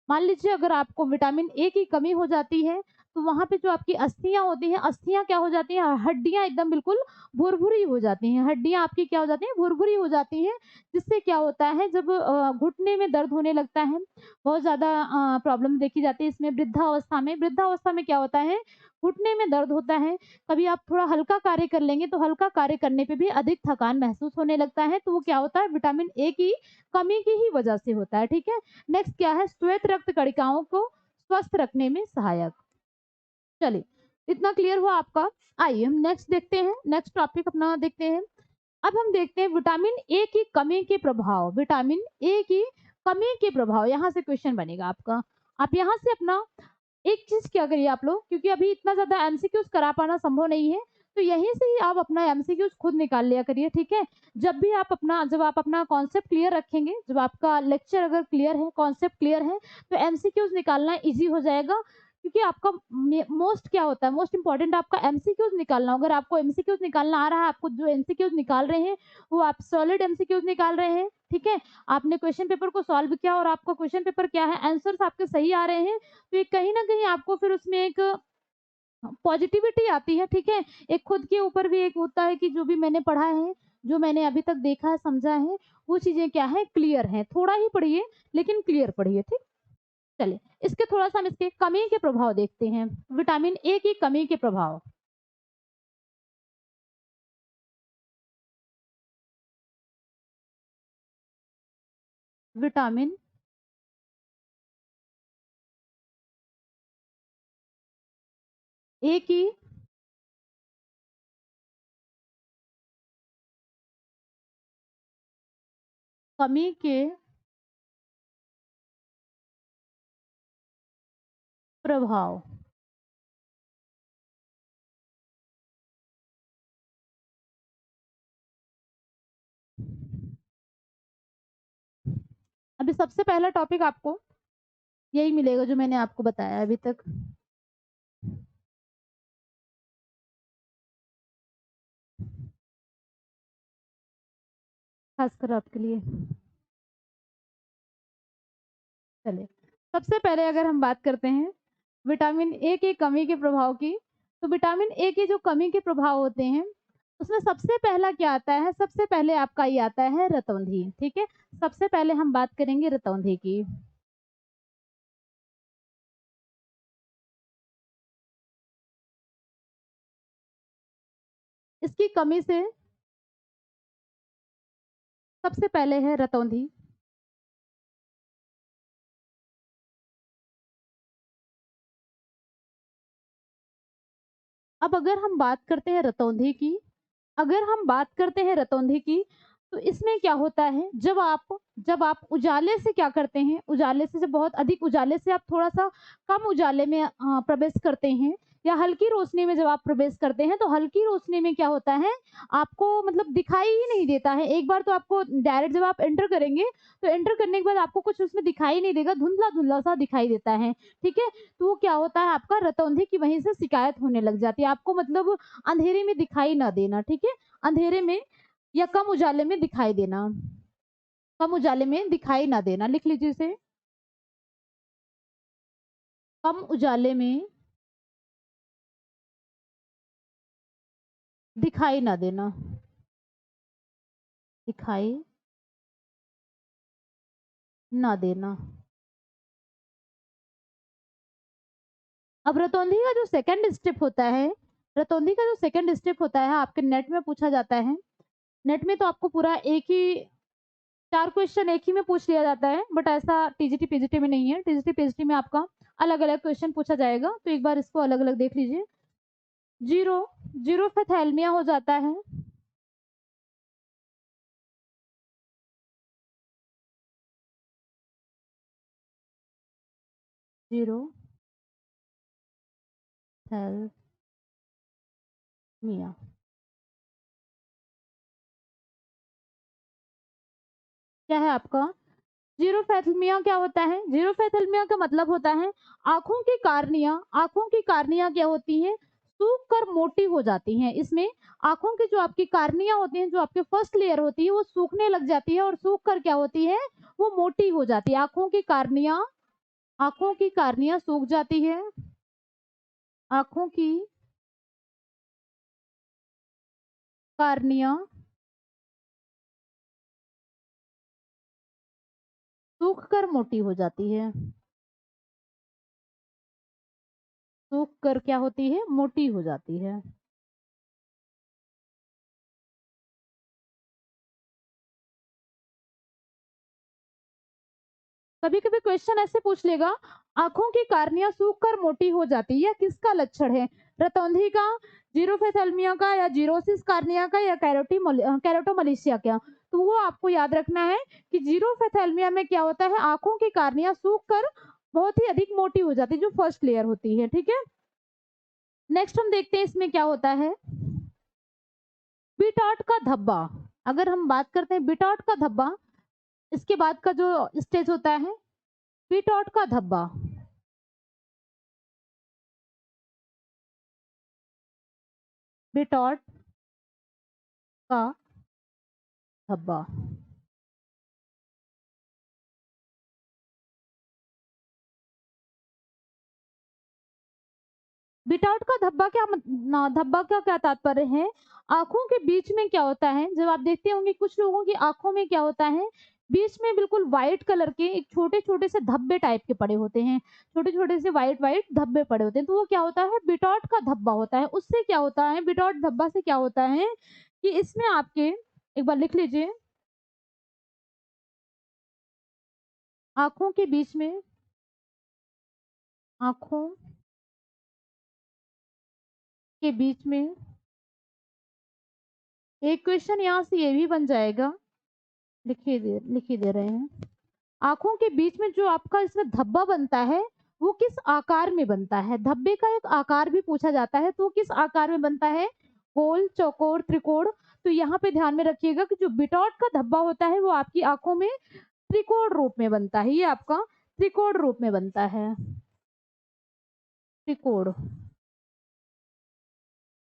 मान लीजिए अगर आपको विटामिन ए की कमी हो जाती है, तो वहाँ पे जो आपकी अस्थियाँ होती हैं, अस्थियाँ क्या हो जाती हैं, हड्डियाँ एकदम बिल्कुल भुरभुरी हो जाती हैं। हड्डियाँ आपकी क्या हो जाती हैं, भुरभुरी हो जाती हैं, जिससे क्या होता है, जब घुटने में दर्द होने लगता है, बहुत ज़्यादा प्रॉब्लम देखी जाती है इसमें वृद्धावस्था में। वृद्धावस्था में क्या होता है, घुटने में दर्द होता है। कभी आप थोड़ा हल्का कार्य कर लेंगे, तो हल्का कार्य करने पे भी अधिक थकान महसूस होने लगता है, तो वो क्या होता है, विटामिन ए की कमी की ही वजह से होता है, ठीक है? नेक्स्ट क्या है, श्वेत रक्त कणिकाओं को स्वस्थ रखने में सहायक। चलिए, इतना क्लियर हुआ आपका। आइए हम नेक्स्ट देखते हैं, नेक्स्ट टॉपिक अपना देखते हैं। अब हम देखते हैं विटामिन ए की कमी के प्रभाव। विटामिन ए की कमी के प्रभाव, यहाँ से क्वेश्चन बनेगा आपका। आप यहाँ से अपना एक चीज़ क्या करिए आप लोग, क्योंकि अभी इतना ज़्यादा एमसीक्यूज़ करा पाना संभव नहीं है, तो यहीं से ही आप अपना एमसीक्यूज़ खुद निकाल लिया करिए, ठीक है? जब आप अपना कॉन्सेप्ट क्लियर रखेंगे, जब आपका लेक्चर अगर क्लियर है, कॉन्सेप्ट क्लियर है, तो एमसीक्यूज़ निकालना ईज़ी हो जाएगा, क्योंकि आपका मोस्ट क्या होता है, मोस्ट इम्पोर्टेंट आपका एमसीक्यूज़ निकालना। अगर आपको एमसीक्यूज़ निकालना आ रहा है, आपको जो एमसीक्यूज़ निकाल रहे हैं, वो आप सॉलिड एमसीक्यूज़ निकाल रहे हैं, ठीक है? आपने क्वेश्चन पेपर को सॉल्व किया और आपका क्वेश्चन पेपर क्या है, आंसर्स आपके सही आ रहे हैं, तो ये कहीं न कहीं आपको फिर उसमें एक पॉजिटिविटी आती है, ठीक है? एक खुद के ऊपर भी एक होता है कि जो भी मैंने पढ़ा है, जो मैंने अभी तक देखा है, समझा है, वो चीज़ें क्या है, क्लियर हैं। थोड़ा ही पढ़िए, लेकिन क्लियर पढ़िए, ठीक? चलिए, इसके थोड़ा-सा हम इसके कमी के प्रभाव देखते हैं। विटामिन ए की कमी के प्रभाव। विटामिन ए की कमी के प्रभाव। अभी सबसे पहला टॉपिक आपको यही मिलेगा जो मैंने आपको बताया अभी तक। खासकर आपके लिए। चलिए, सबसे पहले अगर हम बात करते हैं विटामिन ए की कमी के प्रभाव की, तो विटामिन ए के जो कमी के प्रभाव होते हैं, उसमें सबसे पहला क्या आता है, सबसे पहले आपका ये आता है रतौंधी, ठीक है? सबसे पहले हम बात करेंगे रतौंधी की। इसकी कमी से सबसे पहले है रतौंधी। अब अगर हम बात करते हैं रतौंधी की, अगर हम बात करते हैं रतौंधी की, तो इसमें क्या होता है, जब आप उजाले से क्या करते हैं, उजाले से जब बहुत अधिक उजाले से आप थोड़ा-सा कम उजाले में प्रवेश करते हैं या हल्की रोशनी में जब आप प्रवेश करते हैं, तो हल्की रोशनी में क्या होता है, आपको मतलब दिखाई ही नहीं देता है। एक बार तो आपको डायरेक्ट जब आप एंटर करेंगे, तो एंटर करने के बाद आपको कुछ उसमें दिखाई नहीं देगा, धुंधला-धुंधला सा दिखाई देता है, ठीक है? तो वो क्या होता है, आपका रतौंधी की वहीं से शिकायत होने लग जाती है। आपको मतलब अंधेरे में दिखाई ना देना, ठीक है? अंधेरे में या कम उजाले में दिखाई देना, कम उजाले में दिखाई ना देना, लिख लीजिए इसे। कम उजाले में दिखाई ना देना, दिखाई ना देना। अब रतौंधी का जो सेकंड स्टेप होता है, रतौंधी का जो सेकंड स्टेप होता है, आपके नेट में पूछा जाता है। नेट में तो आपको पूरा एक ही 4 क्वेश्चन एक ही में पूछ लिया जाता है, बट ऐसा टीजीटी पीजीटी में नहीं है। टीजीटी पीजीटी में आपका अलग-अलग क्वेश्चन पूछा जाएगा, तो एक बार इसको अलग-अलग देख लीजिए। जीरो जीरोफेथैल्मिया हो जाता है। जीरोथैल्मिया क्या है आपका? जीरोफैथल्मिया क्या होता है? जीरोफैथल्मिया का मतलब होता है आँखों की कार्निया क्या होती हैं? सूख कर मोटी हो जाती हैं। इसमें आँखों की जो आपकी कार्निया होती हैं, जो आपके फर्स्ट लेयर होती है, वो सूखने लग जाती है और सूख कर क्या होती है? वो मोटी हो जाती है। आँखों की कार्निया सूख जाती है। आँखों की कार्निया सूख कर मोटी हो जाती है। सूख कर क्या होती है? मोटी हो जाती है। कभी-कभी क्वेश्चन ऐसे पूछ लेगा, आँखों की कार्निया सूख कर मोटी हो जाती है, यह किसका लक्षण है? रतौंधी का, जीरोफेथल्मिया का या जीरोसिस कार्निया का या कैरोटोमलेशिया का? तो वो आपको याद रखना है कि जीरोफेथल्मिया में क्या होता है, आँखों की कार्निया सूख कर बहुत ही अधिक मोटी हो जाती है, जो फर्स्ट लेयर होती है, ठीक है? नेक्स्ट हम देखते हैं इसमें क्या होता है। बिटॉट का धब्बा, अगर हम बात करते हैं बिटॉट का धब्बा, इसके बाद का जो स्टेज होता है, बिटॉट का धब्बा, बिटॉट का धब्बा। बिटआउट का धब्बा क्या धब्बा का क्या तात्पर्य है? आँखों के बीच में क्या होता है, जब आप देखते होंगे कुछ लोगों की आँखों में क्या होता है, बीच में बिल्कुल व्हाइट कलर के एक छोटे-छोटे से धब्बे टाइप के पड़े होते हैं। छोटे-छोटे से व्हाइट-व्हाइट धब्बे पड़े होते हैं, तो वो क्या होता है, बिटॉट का धब्बा होता है। उससे क्या होता है, बिटॉट धब्बा से क्या होता है कि इसमें आपके, एक बार लिख लीजिए, आँखों के बीच में, आँखों के बीच में एक क्वेश्चन यहाँ से ये भी बन जाएगा, लिख ही दे रहे हैं। आँखों के बीच में जो आपका इसमें धब्बा बनता है, वो किस आकार में बनता है? धब्बे का एक आकार भी पूछा जाता है, तो वो किस आकार में बनता है? गोल, चौकोर, त्रिकोण? तो यहाँ पे ध्यान में रखिएगा कि जो बिटॉट का धब्बा होता है, वो आपकी आँखों में त्रिकोण रूप में बनता है। ये आपका त्रिकोण रूप में बनता है। त्रिकोण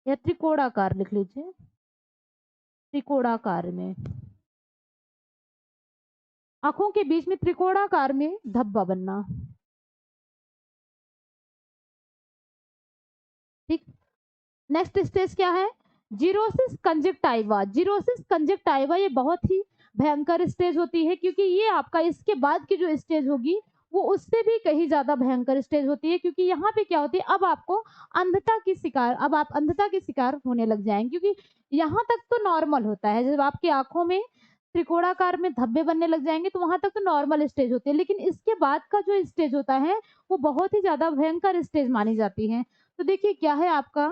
या त्रिकोणाकार लिख लीजिए, त्रिकोणाकार में। आँखों के बीच में त्रिकोणाकार में धब्बा बनना। ठीक। नेक्स्ट स्टेज क्या है? Xerosis conjunctiva. जीरोसिस कंजक्टाइवा ये बहुत ही भयंकर स्टेज होती है, क्योंकि ये आपका इसके बाद की जो स्टेज होगी वो उससे भी कहीं ज़्यादा भयंकर स्टेज होती है, क्योंकि यहाँ पे क्या होती है, अब आप अंधता के शिकार होने लग जाएँगे, क्योंकि यहाँ तक तो नॉर्मल होता है। जब आपकी आँखों में त्रिकोणाकार में धब्बे बनने लग जाएँगे तो वहाँ तक तो नॉर्मल स्टेज होती है, लेकिन इसके बाद का जो स्टेज होता है वो बहुत ही ज़्यादा भयंकर स्टेज मानी जाती है। तो देखिए क्या है आपका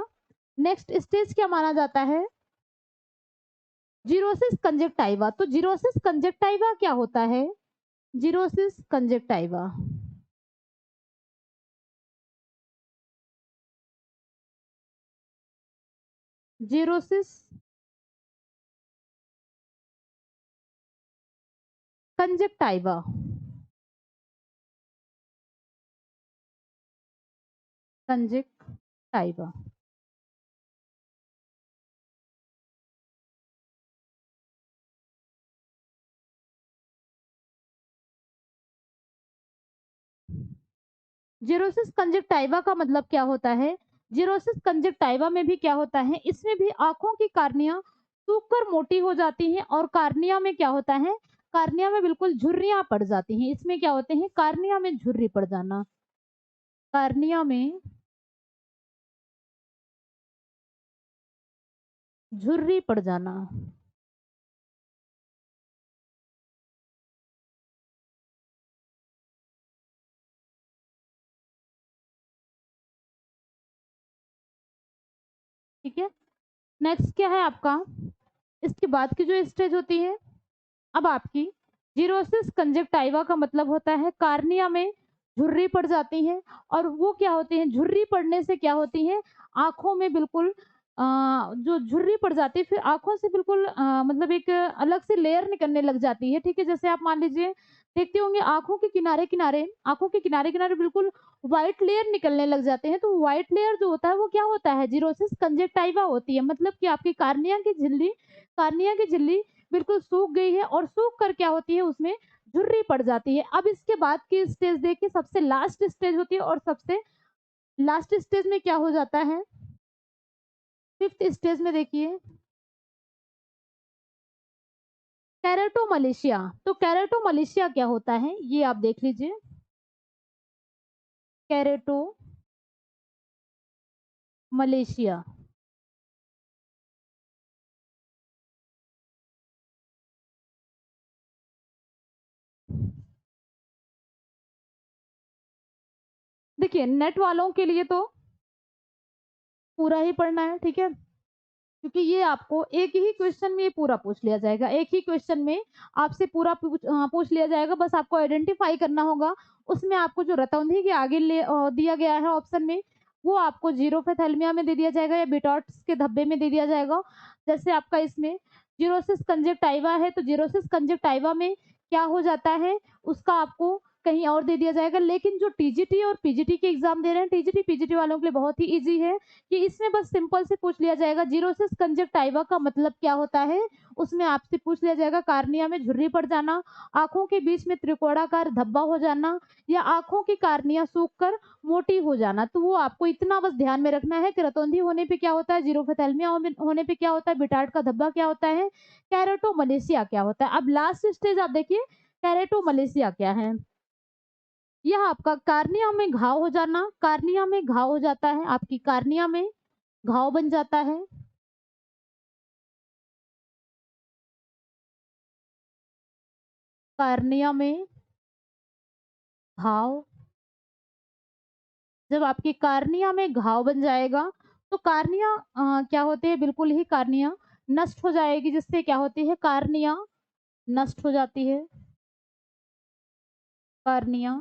नेक्स्ट स्टेज क्या माना जाता है? Xerosis conjunctiva. तो जीरोसिस कंजक्टाइवा क्या होता है? Xerosis conjunctiva. Xerosis conjunctiva. Conjunctiva. Xerosis conjunctiva का मतलब क्या होता है? जीरोसिस कंजक्टाइवा में भी क्या होता है? इसमें भी आँखों की कार्निया सूखकर मोटी हो जाती हैं और कार्निया में क्या होता है? कार्निया में बिल्कुल झुर्रियाँ पड़ जाती हैं। इसमें क्या होते हैं? कार्निया में झुर्री पड़ जाना। कार्निया में झुर्री पड़ जाना। ठीक है? नेक्स्ट क्या है आपका? इसके बाद की जो स्टेज होती है, अब आपकी जीरोसिस कंजक्टाइवा का मतलब होता है कार्निया में झुर्री पड़ जाती है, और वो क्या होती है, झुर्री पड़ने से क्या होती है, आँखों में बिल्कुल जो झुर्री पड़ जाती है फिर आँखों से बिल्कुल मतलब एक अलग से लेयर निकलने लग जाती है, ठीक है? जैसे आप मान लीजिए देखते होंगे आँखों के किनारे-किनारे बिल्कुल व्हाइट लेयर निकलने लग जाते हैं, तो व्हाइट लेयर जो होता है वो क्या होता है? जीरोसिस कंजक्टाइवा होती है। मतलब कि आपकी कार्निया की झिल्ली बिल्कुल सूख गई है, और सूख कर क्या होती है, उसमें झुर्री पड़ जाती है। अब इसके बाद की स्टेज देखिए, सबसे लास्ट स्टेज होती है, और सबसे लास्ट स्टेज में क्या हो जाता है, फिफ्थ स्टेज में देखिए केराटोमलेशिया। तो केराटोमलेशिया क्या होता है ये आप देख लीजिए। केराटोमलेशिया। देखिए नेट वालों के लिए तो पूरा ही पढ़ना है, ठीक है? क्योंकि ये आपको एक ही क्वेश्चन में ये पूरा पूछ लिया जाएगा। एक ही क्वेश्चन में आपसे पूरा पूछ लिया जाएगा, बस आपको आइडेंटिफ़ाई करना होगा। उसमें आपको जो रतौंधी के आगे दिया गया है ऑप्शन में, वो आपको ज़ीरोफेथैल्मिया में दे दिया जाएगा या बिटॉट्स के धब्बे में दे दिया जाएगा। जैसे आपका इसमें जीरोसिस कंजक्टाइवा है, तो जीरोसिस कंजक्टाइवा में क्या हो जाता है, उसका आपको कहीं और दे दिया जाएगा। लेकिन जो टीजीटी और पीजीटी के एग्ज़ाम दे रहे हैं, टीजीटी, पीजीटी वालों के लिए बहुत ही ईज़ी है। कि इसमें बस सिंपल से पूछ लिया जाएगा जीरोसिस कंजक्टाइवा का मतलब क्या होता है। उसमें आपसे पूछ लिया जाएगा कार्निया में झुर्री पड़ जाना, आँखों के बीच में त्रिकोणाकार धब्बा हो जाना, या आँखों की कार्निया सूखकर मोटी हो जाना। तो वो आपको इतना बस ध्यान में रखना है कि रतौंधी होने पे क्या होता है, ज़ीरोफेथैल्मिया होने पे क्या होता है, बिटार्ड का धब्बा क्या होता है, केराटोमलेशिया क्या होता है। अब लास्ट स्टेज आप देखिए केराटोमलेशिया क्या है। यह आपका कार्निया में घाव हो जाना, कार्निया में घाव हो जाता है, आपकी कार्निया में घाव बन जाता है। कार्निया में घाव, जब आपकी कार्निया में घाव बन जाएगा तो कार्निया क्या होती है, बिल्कुल ही कार्निया नष्ट हो जाएगी, जिससे क्या होती है, कार्निया नष्ट हो जाती है। कार्निया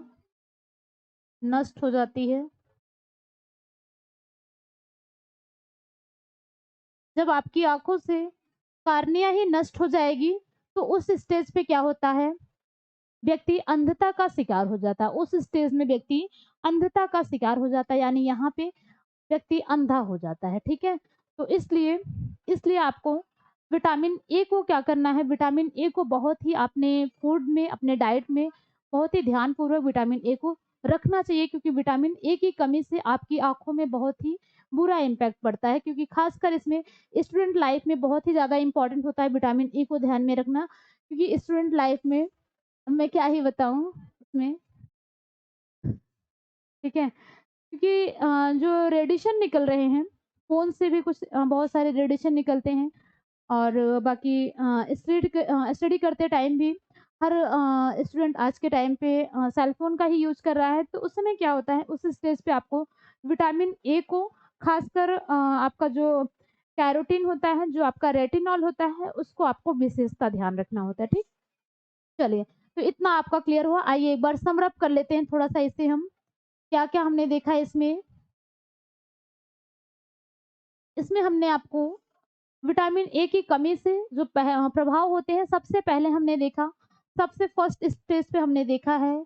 नष्ट हो जाती है। जब आपकी आंखों से कार्निया ही नष्ट हो जाएगी तो उस स्टेज पे क्या होता है, व्यक्ति अंधता का शिकार हो जाता है। उस स्टेज में व्यक्ति अंधता का शिकार हो जाता है, यानी यहाँ पे व्यक्ति अंधा हो जाता है, ठीक है? तो इसलिए इसलिए आपको विटामिन ए को क्या करना है, विटामिन ए को बहुत ही आपने फूड में, अपने डाइट में बहुत ही ध्यानपूर्वक विटामिन ए को रखना चाहिए, क्योंकि विटामिन ए की कमी से आपकी आँखों में बहुत ही बुरा इम्पैक्ट पड़ता है, क्योंकि ख़ासकर इसमें स्टूडेंट लाइफ़ में बहुत ही ज़्यादा इम्पोर्टेंट होता है विटामिन ए को ध्यान में रखना, क्योंकि स्टूडेंट लाइफ़ में मैं क्या ही बताऊँ उसमें, ठीक है? क्योंकि जो रेडिएशन निकल रहे हैं, फ़ोन से भी कुछ बहुत सारे रेडिएशन निकलते हैं। और बाकी स्टडी करते टाइम भी हर स्टूडेंट आज के टाइम पे सेल फ़ोन का ही यूज़ कर रहा है, तो उस समय क्या होता है, उस स्टेज पे आपको विटामिन ए को ख़ासकर आपका जो कैरोटीन होता है, जो आपका रेटिनॉल होता है, उसको आपको विशेषता ध्यान रखना होता है, ठीक? चलिए, तो इतना आपका क्लियर हुआ। आइए एक बार सम अप कर लेते हैं थोड़ा-सा इसे हम, क्या-क्या हमने देखा इसमें? इसमें हमने आपको विटामिन ए की कमी से जो प्रभाव होते हैं, सबसे पहले हमने देखा, सबसे फर्स्ट स्टेज पे हमने देखा है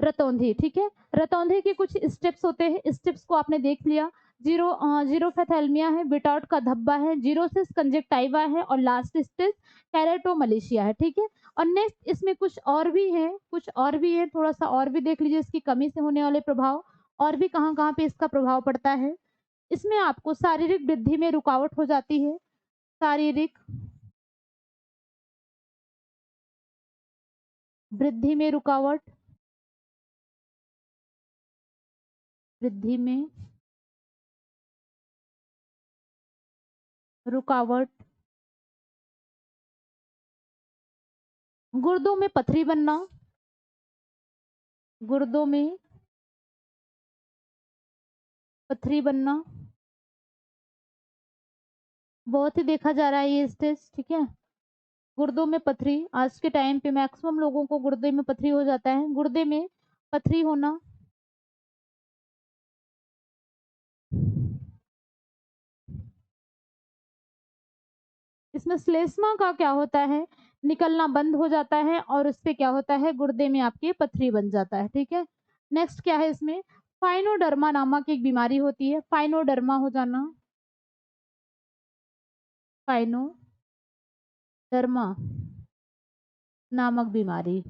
रतौंधी, ठीक है? रतौंधी के कुछ स्टेप्स होते हैं, स्टेप्स को आपने देख लिया। ज़ीरोफेथैल्मिया है, बिटॉट का धब्बा है, ज़ीरोसिस कंजक्टिवा है और लास्ट स्टेज केराटोमलेशिया है, ठीक है? और नेक्स्ट इसमें कुछ और भी है, थोड़ा-सा और भी देख लीजिए इसकी कमी से होने वाले प्रभाव, और भी कहाँ-कहाँ पे इसका प्रभाव पड़ता है। इसमें आपको शारीरिक वृद्धि में रुकावट हो जाती है, शारीरिक वृद्धि में रुकावट, वृद्धि में रुकावट, गुर्दों में पथरी बनना, गुर्दों में पथरी बनना, बहुत ही देखा जा रहा है ये स्टेज, ठीक है? गुर्दों में पथरी, आज के टाइम पे मैक्सिमम लोगों को गुर्दे में पथरी हो जाता है, गुर्दे में पथरी होना, इसमें श्लेष्मा का क्या होता है, निकलना बंद हो जाता है और उससे क्या होता है, गुर्दे में आपके पथरी बन जाता है, ठीक है? नेक्स्ट क्या है इसमें, फाइनोडर्मा नामक एक बीमारी होती है, फाइनोडर्मा हो जाना, फाइनोडर्मा नामक बीमारी।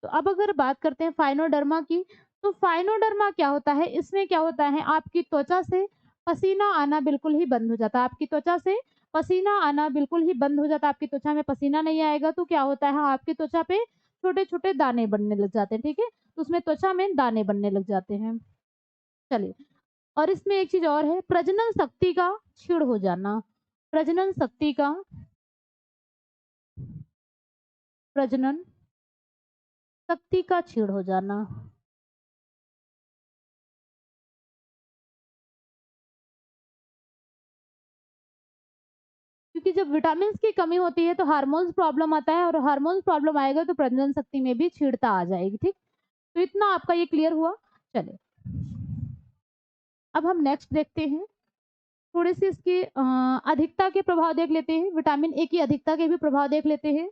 तो अब अगर बात करते हैं फाइनोडर्मा की, तो फाइनोडर्मा क्या होता है, इसमें क्या होता है, आपकी त्वचा से पसीना आना बिल्कुल ही बंद हो जाता है, आपकी त्वचा से पसीना आना बिल्कुल ही बंद हो जाता है, आपकी त्वचा में पसीना नहीं आएगा तो क्या होता है, आपकी त्वचा पे छोटे-छोटे दाने बनने लग जाते हैं, ठीक है? तो उसमें त्वचा में दाने बनने लग जाते हैं। चलिए, और इसमें एक चीज़ और है, प्रजनन शक्ति का क्षीण हो जाना, प्रजनन शक्ति का प्रजनन शक्ति का क्षीण हो जाना। क्योंकि जब विटामिन्स की कमी होती है तो हार्मोन्स प्रॉब्लम आता है, और हार्मोन्स प्रॉब्लम आएगा तो प्रजनन शक्ति में भी छीड़ता आ जाएगी, ठीक? तो इतना आपका ये क्लियर हुआ? चलिए, अब हम नेक्स्ट देखते हैं, थोड़े-से इसके अधिकता के प्रभाव देख लेते हैं, विटामिन ए की अधिकता के भी प्रभाव देख लेते हैं।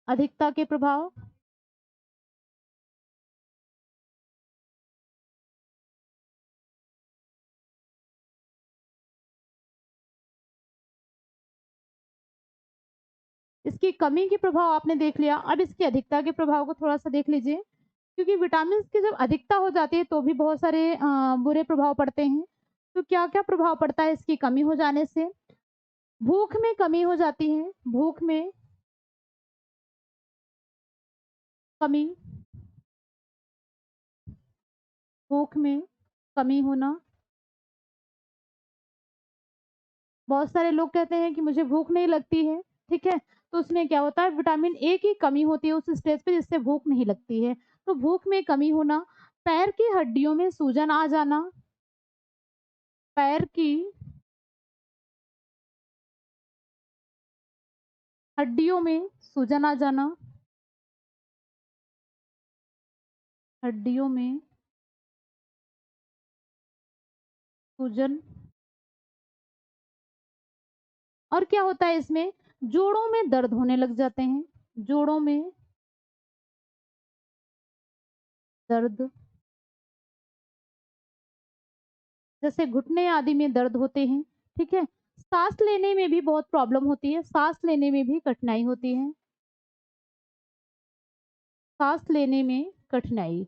अधिकता के प्रभाव, इसकी कमी के प्रभाव आपने देख लिया, अब इसकी अधिकता के प्रभाव को थोड़ा-सा देख लीजिए। क्योंकि विटामिन्स की जब अधिकता हो जाती है तो भी बहुत सारे बुरे प्रभाव पड़ते हैं। तो क्या-क्या प्रभाव पड़ता है इसकी कमी हो जाने से? भूख में कमी हो जाती है, भूख में कमी, भूख में कमी होना। बहुत सारे लोग कहते हैं कि मुझे भूख नहीं लगती है, ठीक है? तो उसमें क्या होता है, विटामिन ए की कमी होती है उस स्टेज पे जिससे भूख नहीं लगती है। तो भूख में कमी होना, पैर की हड्डियों में सूजन आ जाना, पैर की हड्डियों में सूजन आ जाना, हड्डियों में सूजन। और क्या होता है इसमें, जोड़ों में दर्द होने लग जाते हैं, जोड़ों में दर्द। जैसे घुटने आदि में दर्द होते हैं, ठीक है? साँस लेने में भी बहुत प्रॉब्लम होती है, साँस लेने में भी कठिनाई होती है, साँस लेने में कठिनाई।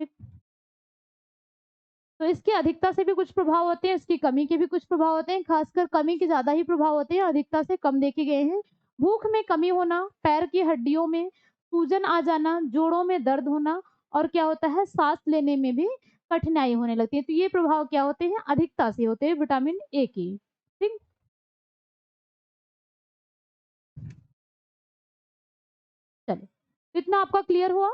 ठीक, तो इसकी अधिकता से भी कुछ प्रभाव होते हैं, इसकी कमी के भी कुछ प्रभाव होते हैं, खासकर कमी के ज़्यादा ही प्रभाव होते हैं, अधिकता से कम देखे गए हैं। भूख में कमी होना, पैर की हड्डियों में सूजन आ जाना, जोड़ों में दर्द होना और क्या होता है साँस लेने में भी कठिनाई होने लगती है। तो ये प्रभाव क्या होते हैं? अधिकता से होते हैं विटामिन ए की। ठीक? चलिए, इतना आपका क्लियर हुआ?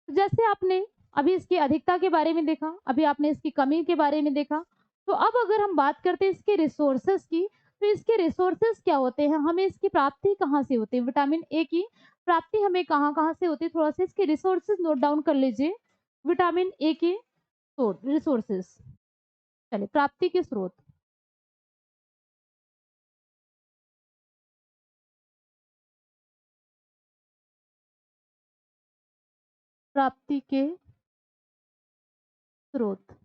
जैसे आपने अभी इसकी अधिकता के बारे में देखा, अभी आपने इसकी कमी के बारे में देखा, तो अब अगर हम बात करते हैं इसके रिसोर्सेज़ की, तो इसके रिसोर्सेज़ क्या होते हैं? हमें इसकी प्राप्ति कहाँ से होती है? विटामिन ए की प्राप्ति हमें कहाँ-कहाँ से होती है? थोड़ा-सा इसके रिसोर्सेज़ नोट डाउन कर लीजिए। विटामिन ए के रिसोर्सेज़, चलिए प्राप्ति के स्रोत, प्राप्ति के स्रोत।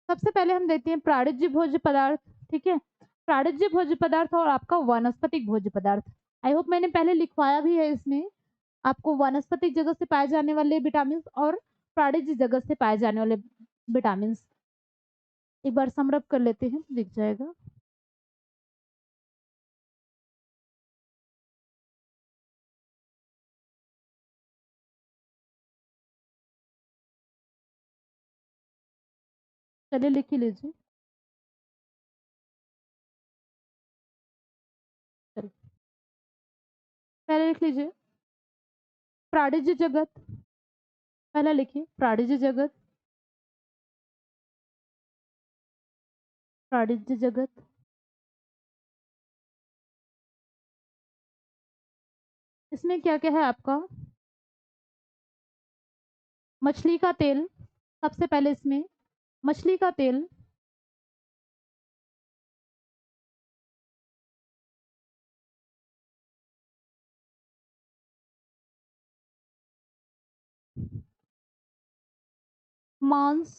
सबसे पहले हम देखते हैं प्राणिज भोज्य पदार्थ, ठीक है? प्राणिज भोज्य पदार्थ और आपका वानस्पतिक भोज्य पदार्थ। आई होप मैंने पहले लिखवाया भी है इसमें, आपको वानस्पतिक जगत से पाए जाने वाले विटामिन्स और प्राणिज जगत से पाए जाने वाले विटामिन्स। एक बार समरअप कर लेते हैं, दिख जाएगा। चलिए लिख ही लीजिए। चलिए, पहले लिख लीजिए प्राणिज जगत, पहला लिखिए प्राणिज जगत, प्राणिज जगत। इसमें क्या-क्या है आपका? मछली का तेल, सबसे पहले इसमें मछली का तेल, मांस,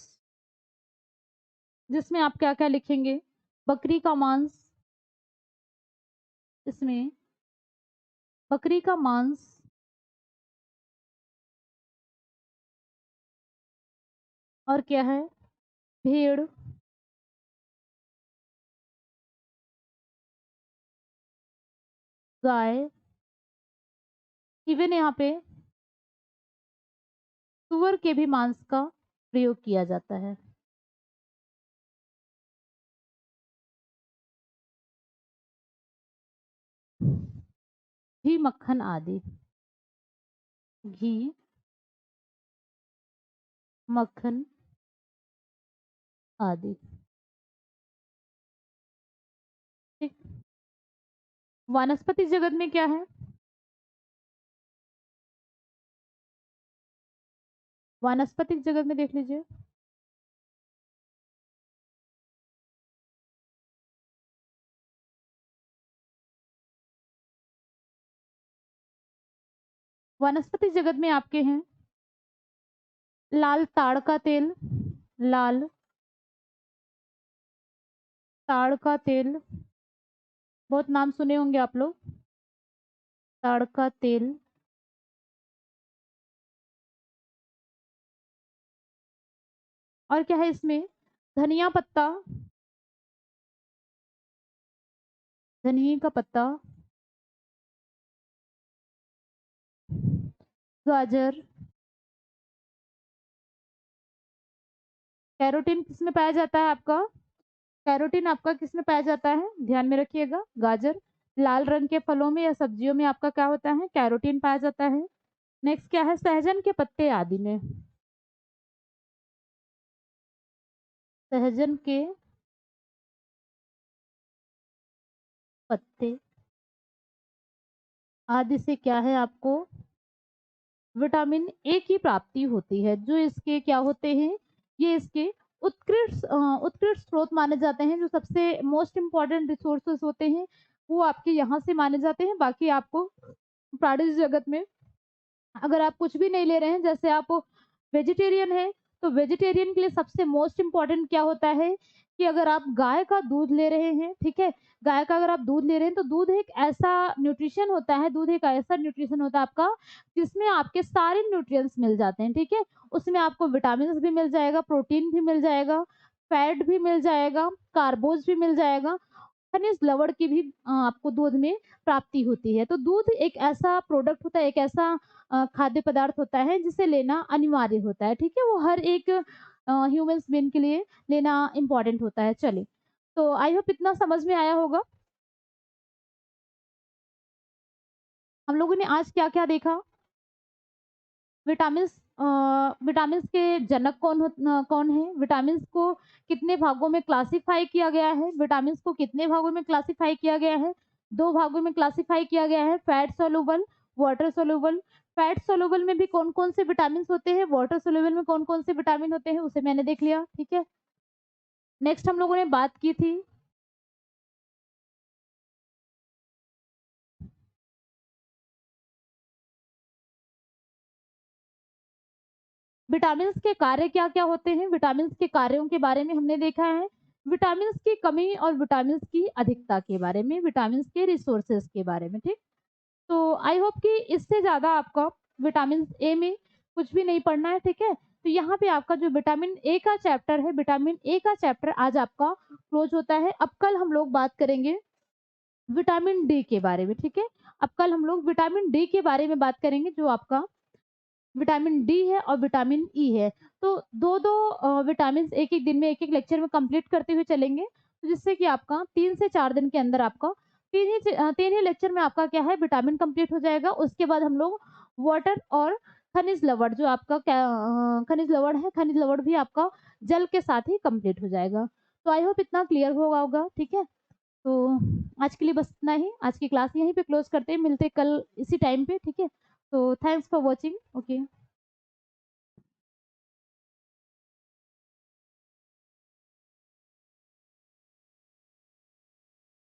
जिसमें आप क्या-क्या लिखेंगे? बकरी का मांस, इसमें बकरी का मांस और क्या है? भेड़, गाय, इवन यहाँ पे सूअर के भी मांस का प्रयोग किया जाता है। घी, मक्खन आदि। घी, मक्खन आदि। ठीक। वानस्पतिक जगत में क्या है? वानस्पतिक जगत में देख लीजिए। वानस्पतिक जगत में आपके हैं लाल ताड़ का तेल, लाल ताड़ का तेल, बहुत नाम सुने होंगे आप लोग। ताड़ का तेल और क्या है इसमें? धनिया पत्ता, धनिये का पत्ता, गाजर, कैरोटीन किसमें पाया जाता है आपका? कैरोटीन आपका किसमें पाया जाता है? ध्यान में रखिएगा, गाजर, लाल रंग के फलों में या सब्जियों में आपका क्या होता है? कैरोटीन पाया जाता है। नेक्स्ट क्या है? सहजन के पत्ते आदि में, सहजन के पत्ते आदि से क्या है आपको विटामिन ए की प्राप्ति होती है, जो इसके क्या होते हैं, ये इसके उत्कृष्ट स्रोत माने जाते हैं, जो सबसे मोस्ट इम्पोर्टेंट रिसोर्सेज होते हैं, वो आपके यहाँ से माने जाते हैं। बाकी आपको प्राणी जगत में अगर आप कुछ भी नहीं ले रहे हैं, जैसे आप वेजिटेरियन हैं, तो वेजिटेरियन के लिए सबसे मोस्ट इम्पोर्टेंट क्या होता है कि अगर आप गाय का दूध ले रहे हैं, ठीक है? गाय का अगर आप दूध ले रहे हैं, तो दूध एक ऐसा न्यूट्रिशन होता है, दूध एक ऐसा न्यूट्रिशन होता है आपका, जिसमें आपके सारे न्यूट्रिएंट्स मिल जाते हैं, ठीक है? उसमें आपको विटामिन्स भी मिल जाएगा, प्रोटीन भी मिल जाएगा, फैट भी मिल जाएगा, कार्बोज भी मिल जाएगा, खनिज लवण की भी आपको दूध में प्राप्ति होती है। तो दूध एक ऐसा प्रोडक्ट होता है, एक ऐसा खाद्य पदार्थ होता है जिसे लेना अनिवार्य होता है, ठीक है? वो हर एक ह्यूमन्स बीइंग के लिए लेना इम्पोर्टेंट होता है। चलिए, तो आई होप इतना समझ में आया होगा। हम लोगों ने आज क्या-क्या देखा? विटामिन्स विटामिन्स के जनक कौन है? विटामिन्स को कितने भागों में क्लासिफ़ाई किया गया है? विटामिन्स को कितने भागों में क्लासिफ़ाई किया गया है? 2 भागों में क्लासिफ़ाई किया गया है, fat soluble, water soluble. Fat soluble में भी कौन-कौन से विटामिन्स होते हैं? वाटर सॉल्युबल में कौन-कौन से विटामिन होते हैं? उसे मैंने देख लिया, ठीक है? नेक्स्ट हम लोगों ने बात की थी विटामिन्स के कार्य क्या-क्या होते हैं? विटामिन्स के कार्यों के बारे में हमने देखा है। विटामिन्स की कमी और विटामिन्स की अधिकता के बारे में, विटामिन्स के रिसोर्सेज़ के बारे में, ठीक? तो आई होप कि इससे ज़्यादा आपका विटामिन ए में कुछ भी नहीं पढ़ना है, ठीक है? तो यहाँ पे आपका जो विटामिन ए का चैप्टर है, विटामिन ए का चैप्टर आज आपका क्लोज़ होता है। अब कल हम लोग बात करेंगे विटामिन डी के बारे में, ठीक है? अब कल हम लोग विटामिन डी के बारे में बात करेंगे, जो आपका विटामिन डी है और विटामिन ई है। तो 2-2 विटामिन्स एक-एक दिन में एक-एक लेक्चर में कंप्लीट करते हुए चलेंगे, तो जिससे कि आपका 3 से 4 दिन के अंदर आपका 3 ही लेक्चर में आपका क्या है विटामिन कंप्लीट हो जाएगा। उसके बाद हम लोग वाटर और खनिज लवण जो आपका खनिज लवण है, खनिज लवण भी आपका जल के साथ ही कंप्लीट हो जाएगा। तो आई होप इतना क्लियर हुआ होगा, ठीक है? तो आज के लिए बस इतना ही। आज की क्लास यहीं पे क्लोज़ करते हैं, मिलते हैं कल इसी टाइम पे, ठीक है? तो थैंक्स फॉर वॉचिंग। ओके।